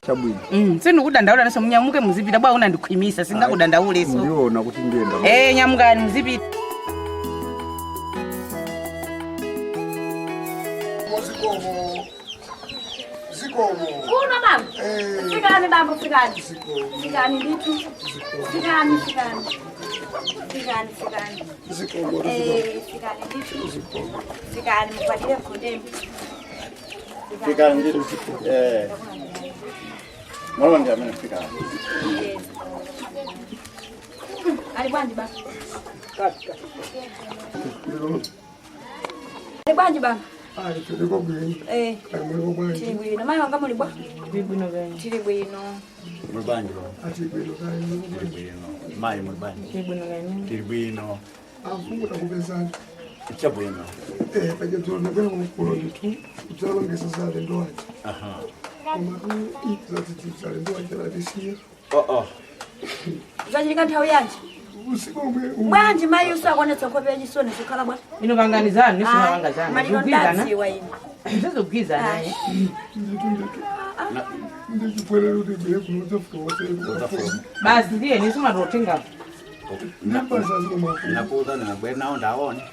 R: Chabwino.
B: Sindikudandaula naso munyamuke muzipita bwa unandikhwimisa singakudandaule so.
R: Ndiona kuti ndiyenda.
B: Nyamukani muzipita.
D: Zikomo. Kuna baba. Fikani baba fikani. Fikani nditu. Fikani.
A: Zikomo.
D: Fikani nditu. Fikani mpatile mkondeni.
U: Fikani nditu. Mwana ndio amenifika.
D: Alibwanji baba. Alibwanji baba.
A: Tuli bwino.
D: Tili bwino. Mayi wanga muli bwa? Tili bwino.
U: Mulibanje
A: Ati bwino kali.
U: Mayi mulibanje. Tili bwino.
A: Afunguta kupezana.
U: Chabwino.
A: Paja tuna kwenda kumkulo tu. Utalo ngesa sale ndo ati. Koma tu ikizati sale ndo ati la disia.
D: Zajilika nthawi yanji. Bwanji mayi usakwanetsa nkhope yachisoni zikhala bwa.
B: Ino vanganizani nisina vangazani.
D: Maliro ndadziwa ine.
B: Zizogwiza naye.
A: Ndikupwelera kuti bile kunoza
B: Basi ndiye nisima totenga.
U: Nakuza nabwera nawo ndaone.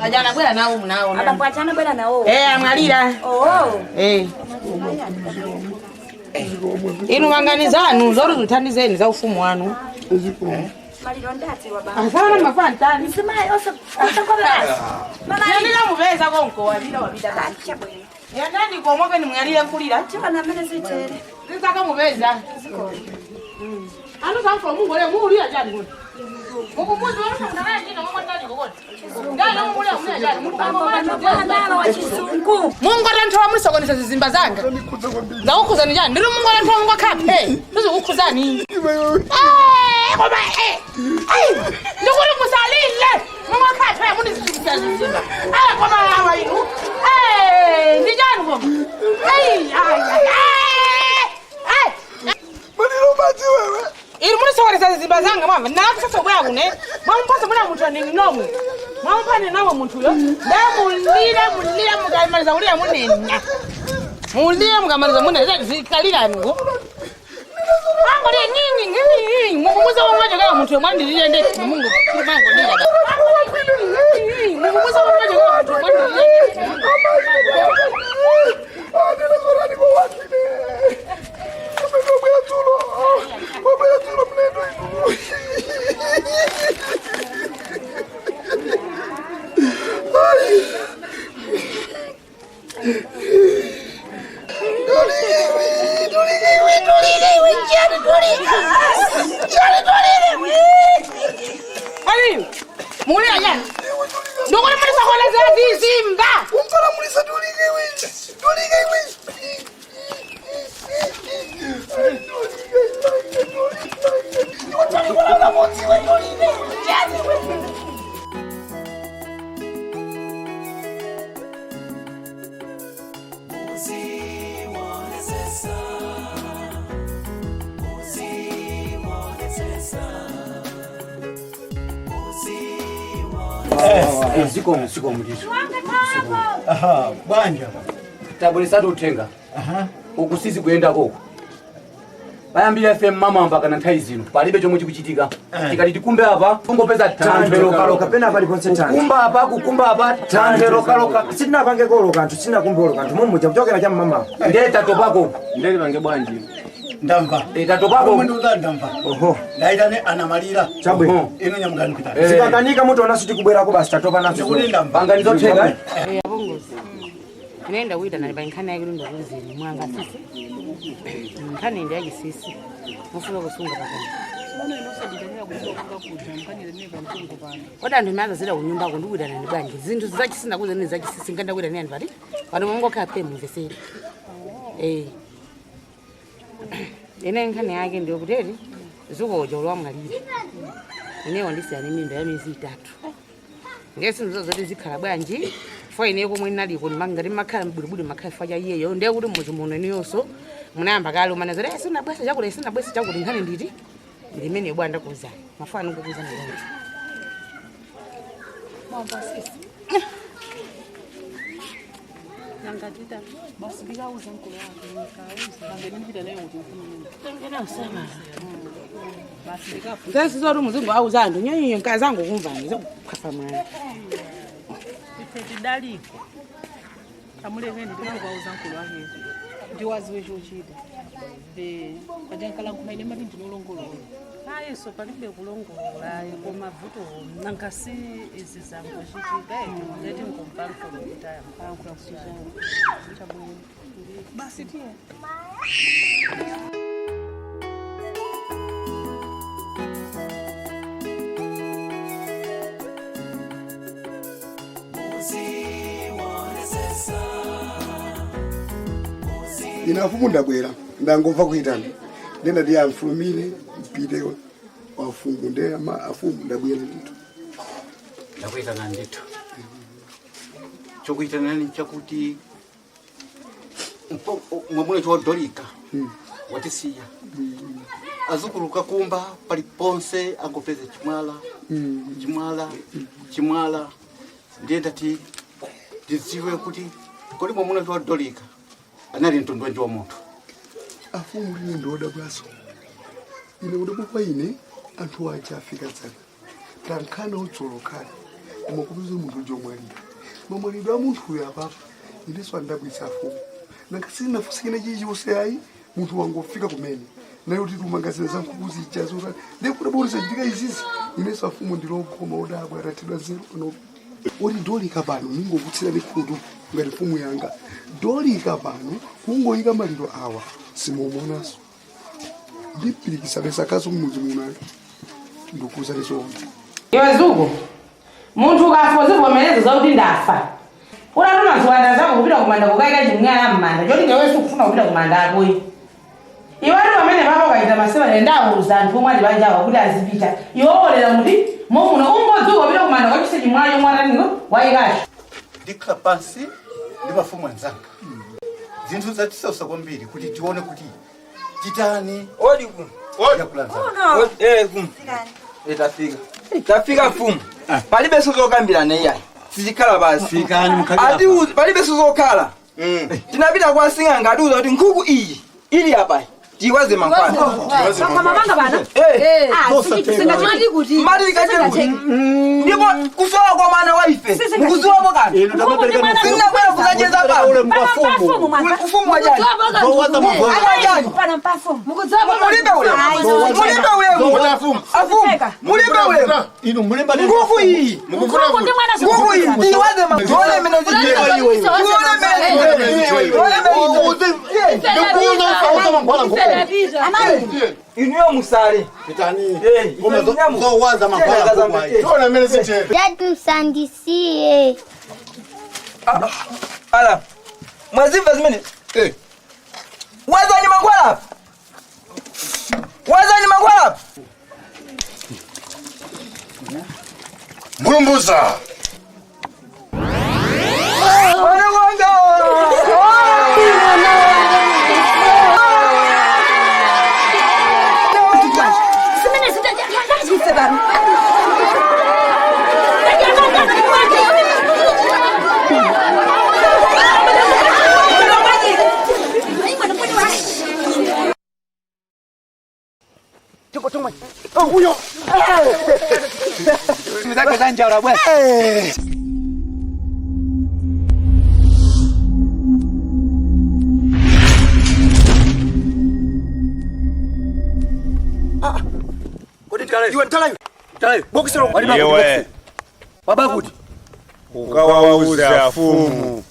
B: Ajana bwera nawo munawo.
D: Abambo achana bwera nawo.
B: Amwalira. Ino vanganizanu zori zuthandizeni za ufumu wanu.
D: Maliro ndadziwa baba.
B: Asana mafantani.
D: Nisimaye osakobera.
B: Mama ndina mubeza konko wabida
D: baba. Chabwino.
B: Yandani komobe ni mwalira nkulira.
D: Chibana mene sitere.
B: Nzaka mubeza. Anu sanko mungu le muri ajani kuti. Mukumundu wanu ndanaye ndina mama ndani kokoti. Ndana mungu le muri ajani muri
D: bana wa chisungu.
B: Mungu atantwa muri sokonisa zizimba zanga. Ndawukhuza njani? Ndiri mungu atantwa mungu akhaphe. Ndizokukhuzani. Ngoba ndikuri musalile. Mungu akhaphe muri zizimba. Ngoba hawa yinu. Ndijani ngoba.
A: Manilo maji wewe.
B: Iri muri sokonisa zizimba zanga mama. Nakusasa bwa kune. Mwampasa muna muntu anini nomu. Mwampane nawo muntu yo. Mulira mukamaliza ulira munenya. Mulira mukamaliza munenya zikalira ngo. Mango le nyingi. Mukumuza wamwaje kama muntu yomwandilire ndeti Mungu. Mango lira. Mukumuza wamwaje kama muntu yomwandilire.
L: Ziko mlisho. Bwanja. Tabulisa tutenga. Ukusizi kuenda koko.
M: bayambira FM mama mpaka na nthawi zino palibe chomwe chikuchitika tikati tikumbe apa tungopeza thandwe
Q: kaloka pena pali konse thandwe
M: kukumba apa thandwe lokaloka
Q: sitina pange kolo kanthu sitina kumbolo kanthu mumu chakuchokera cha mama
M: ndiye tatopako
U: ndeli pange bwanji
M: ndamva tatopako
U: mwe ndo ndamva
Q: oho
U: ndaitane anamalira
Q: chabwe
U: ino nyamugani kitani
Q: zikakanika mutu nasu tikubwerako basi tatopa nasu
U: kuti ndamva
M: panga ndizotheka
B: abongozi nenda kuita nali bankhani yake ndo kuzini mwanga sisi nkhani ndi yake sisi mufuna kusunga pakani Oda anthu maza zira kunyumba kundukuita nani bwanji zinthu zachisina kuze nini zachisisi nganda kuita nani pati pano mongokhala pe mumveseri ine nkhani yake ndiyo kuteri zikuoja olwamwalire inewo ndisiyani mimba ya miezi 3 ngesi ndizozoti zikhala bwanji fo ine komwe naliko ngati makhala mbulibuli makhala faja iyeyo ndiye kuti muzi muno iniyonso munayamba kale umanazere sinabwesa chakuti sinabwesa chakuti nkhani nditi ndimene bwanda kuzani mafano kukuza ndongo
P: Mamba sisi. Nangatita basi bikauza nkolo wake nikauza ngene ndipita nayo kuti ufuna ngena usama basi bikafu
B: ngesi zori muzungu auza anthu nyonyo nkazangu kumvani zokukhafa mwana
P: ife tidaliko amuleveni ndikauza nkolo wake ndiwaziwe chochita be pajankala nkhaine mati ndinolongolola hayi so palibe kulongolola koma vuto nankasi izi zangu chitika ndeti ngompanga kutaya mpanga kusizana chabwe basi tie
A: inafumu ndabwera ndangova kuitana ndenda ndi amfulumire mpite wafungu nde ama afumu ndabwera ndito
U: ndakuitana ndito chokuitana ni chakuti mwamune chodolika watisiya azukuluka kumba paliponse angopeze chimwala ndiye ndati ndidziwe kuti kodi mwamune chodolika anali mtondwenji wa munthu
A: afumu lini ndoda bwaso ine udapo kwa ine anthu wacha afika tsaka tankhana ucholokali umakubiza munthu jomwalira mamwalidwa munthu uyu apapa ineso andabwisa afumu nakasini nafusikina chichose ayi munthu wangu ofika kumene nayo kuti umangazina zankukuzi ichazora ndekudabolesa chitika izizi ineso afumu ndilogoma odabwa atatidwa zero pano ori dolika pano ningokutsira likhutu ngati fumu yanga dolika pano kungoyika maliro awa simumonaso ndipirikisa besa kaso mumuzi munayo ndikuza lesonga
B: iwe zuko munthu ukafoze kuvomereza zakuti ndafa unatuma ziwanda zako kupita kumanda kukaika chimwala mmanda choti ngewe sikufuna kupita kumanda akoyi iwatu pamene papa ukaita masewa ndawuza anthu omwe ali banjawa kuti azipita iwoolera muti momuno ungodzuka kupita kumanda kwachise chimwala chomwe ataniro wayikacho
U: ndikhala pansi ndi mafumu anzanga zinthu zatisosa kwambiri kuti tione kuti titani
N: odi kum tafika fumu palibe sozokambira neyayi sizikhala basi palibe sozokhala tinapita kwa sing'anga atiuza kuti nkhuku iyi ili apa tiwaze mankhwala ndipo kusowa kwa mwana wa ife mukuziwapo kani sinabwera kuzacheza paufumu wajani mulibe ule nguvu iyi tiwaze Inyo musare.
U: Pitani. Ngo waza mapala kwa. Tona mele siche.
T: Dadu sandisie.
N: Ala. Mwaziva zimene. Waza ni mangwala. Waza ni mangwala.
U: Mulumbuza.
Q: Tuko tumwe. Oh, huyo. Mzake zanjara bwana.
M: Kodi ntalayo.
Q: Iwe ntalayo.
M: Ntalayo.
Q: Bokisero.
U: Yewe.
M: Baba kuti.
U: Ukawauza afumu.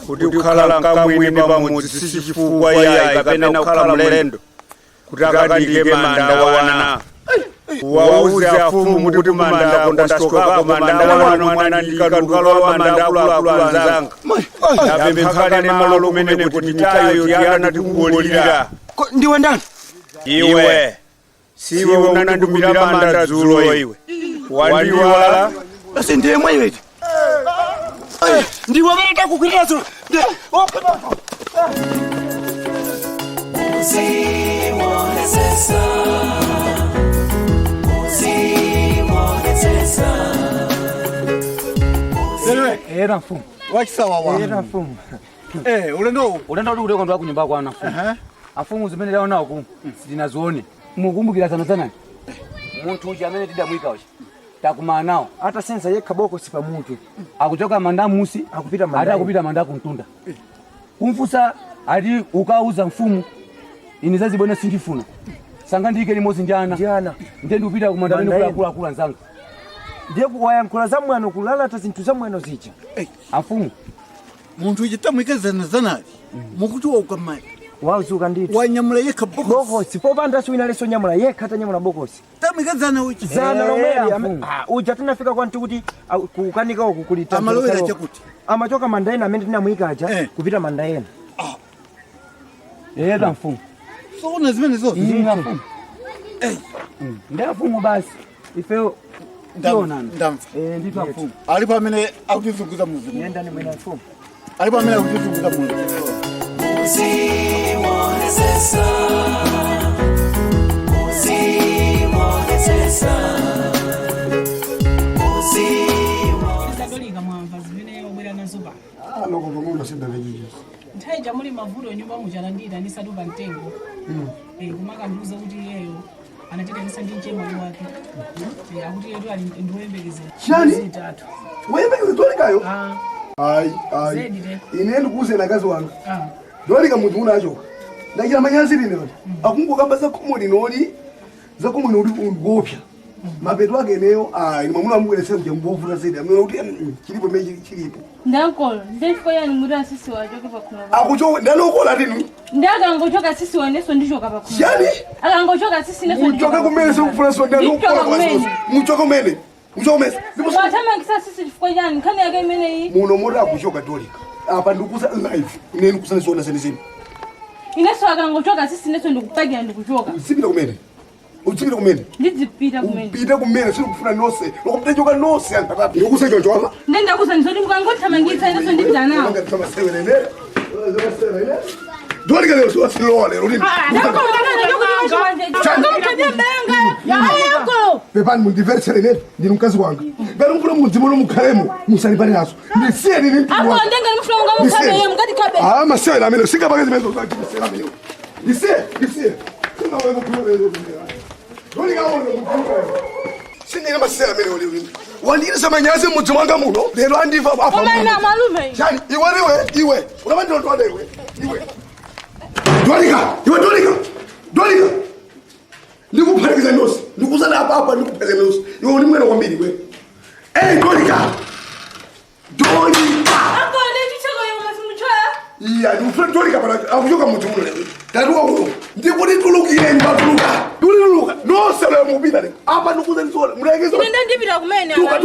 U: Kuti ukhala nkamwini pamudzi sichifukwa yayi kapena ukhala mlendo. Kuti akadike manda wana. Uwauze afumu kuti manda kondasitokako manda wana mwana ndikadukalowa manda akulu anzanga. Apembe mpaka malo kumene kuti mitayo yana tikubolira.
Q: Ndiwe ndani?
U: Iwe. Siwe unandumira manda dzulo iwe. Wandiwala.
Q: Basi ndiye mwewe. Ndiwe mwenye kukwirira dzulo.
M: Era mfumu.
Q: Wachisawa wa.
M: Era mfumu.
Q: Ulendo
M: uli kwa ndo kunyumba kwa anafumu. Afumu zimene leo nao ku sitinazione. Mukumbukira sana. Muntu uja amene tidamwika uja. Takumana nao.
Q: Hata sensa yekha boko sipa muntu.
M: Akuchoka manda musi,
Q: akupita manda.
M: Hata akupita manda kuntunda. Kumfusa ali ukauza mfumu. Inizazi bwana sindifuna. Sanga ndike limozi njana. Ndendi upita kumanda bene kula nzanga.
Q: Ndiye kuwaya nkula za mwana kulala ata zinthu za mwana zija.
M: Afumu.
H: Muntu ujitamwika zanali. Mukuti wa ukamai.
Q: Wazuka nditi.
H: Wanyamula yekha bokosi.
Q: Bokosi. Popa ndasu inaleso nyamula yekha ata nyamula bokosi.
H: Tamwika zana uchi.
Q: Zana lomeli. Uja tunafika kwa ntukuti kukanika ukukulita.
H: Amalowela chakuti.
Q: Amachoka mandaena amene tinamwika aja kupita mandaena.
M: Era mfumu.
H: So unazimene zo.
M: Mfumu. Ndio mfumu basi. Ifeo
H: ndamfa.
M: Ndito mfumu.
H: Alipo amene akutizunguza muzimu.
Q: Nenda ni mwena mfumu.
H: Alipo amene akutizunguza muzimu.
I: Zadolika mwamva zimene obwera nazo ba.
A: Loko pamoja senda vijiji.
I: Nthaija muli mavuto nyumba muchalandira ndi satupa mtengo. Kumakanduza kuti iyeyo anatitenesa ndi mchemwali wake. Akuti yetu ali ndiwembekezera.
A: Chani? Wembekezera dolikayo? Ai. Ine ndikuze nakazi wanga. Dolika muntu unachoka. Ndakira manyazi lino. Akungokamba za komodi noni. Za komodi uri ungopya. Mapeto ake leo mwamuna mkwelese kuja mbovu zaidi. Amuna kuti chilipo meji chilipo.
P: Ndakolo, ndifiko yani muri sisi wajoke pakuna.
A: Akucho ndalokola tinu.
P: Ndaga ngochoka sisi waneso ndichoka pakuna.
A: Yani?
P: Aka ngochoka sisi neso ndichoka.
A: Muchoka kumene sokufuna so ndalokola kwa sisi. Muchoka kumene. Muchoka kumene.
P: Watama kisa sisi ndifiko yani kani yake imene hii.
A: Muno mora kuchoka dolika. Apa ndikuza live. Ine ndikusana sona senizini.
P: Ineso aka ngochoka sisi neso ndikupagira ndikuchoka.
A: Sipita kumene. Uchikira kumene.
P: Ndizipita kumene.
A: Upita kumene sikufuna nose. Lokumtejoka nose angatatu. Ndikusejo njoma.
P: Ndenda kuza nzodi mukangotha mangitsa neso ndipita nawo.
A: Ngakutama sewenene. Sewenene. Dolika leo so asilole rodini. Pepani mundiverse lene ndiri mkazi wanga. Bero mfuna mudzimo no mukhalemo musalipane naso. Ndisiye ndiri mtu wanga.
P: Ako ndenga mfuna unga mukhalemo mukati kabe.
A: Masela amene singapakeze mezo zake masela amene. Ndisiye. Singawe kukhuleka. Dolika wona kukhuleka. Singena masela amene oli. Wandisa manyazi mudzimo wanga muno. Lero andiva apa.
P: Omana malume.
A: Chani iwe. Unamandi ndonda iwe. Dolika. Ndikuphatikiza nosi. Ndikusana apa ndikuphatikiza nosi. Iwe uli mwena kwambiri we. Dolika.
P: Ako ndichiko yo masimuchoya.
A: Iya, ndikufuna Dolika pana akuchoka muti muno lewe. Ndaruka kuno. Ndikuti tulukire mbafuluka. Tululuka. Nose lewe mubira le. Apa ndikuza ndisola. Mulekeza.
P: Ndenda ndipita kumene
A: Tuka.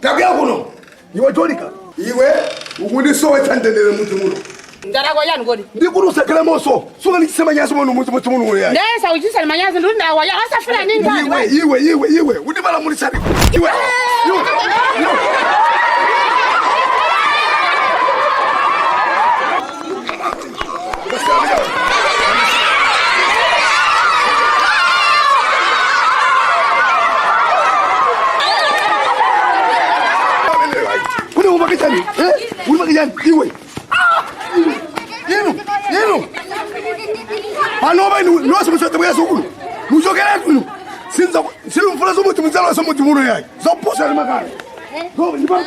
A: Takira kuno. Iwe Dolika. Iwe ukundisowe thandendele muti muno.
B: Ndara yani ngodi.
A: Ndikurusa kala moso. Suka nikisema nyaso muno muti muno ya.
B: Ndesa ujisa manyazi ndunda wa ya asafuna nini bwana.
A: Iwe. Undibala mulisani. Iwe. Iwe. Pano ba ni no simusote bwa sukulu. Mujokera kuno. Sinza silumfula somuti muzalo somuti muno yake. Zopusa le makala. Go ni ba.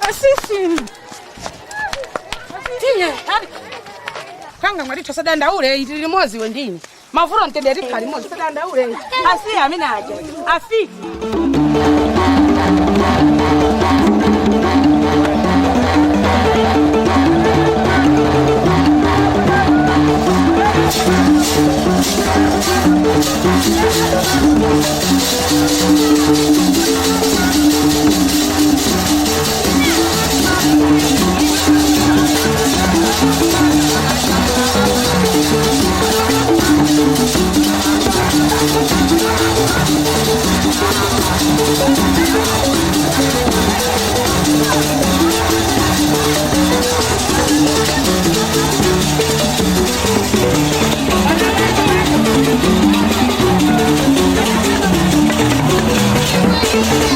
B: Asisi. Tiye. Kanga mwali tosadanda ule ili mozi wendini. Mavuro ntenderi kali mozi tosadanda ule. Asi amina aje. Afiki.
C: Thank you.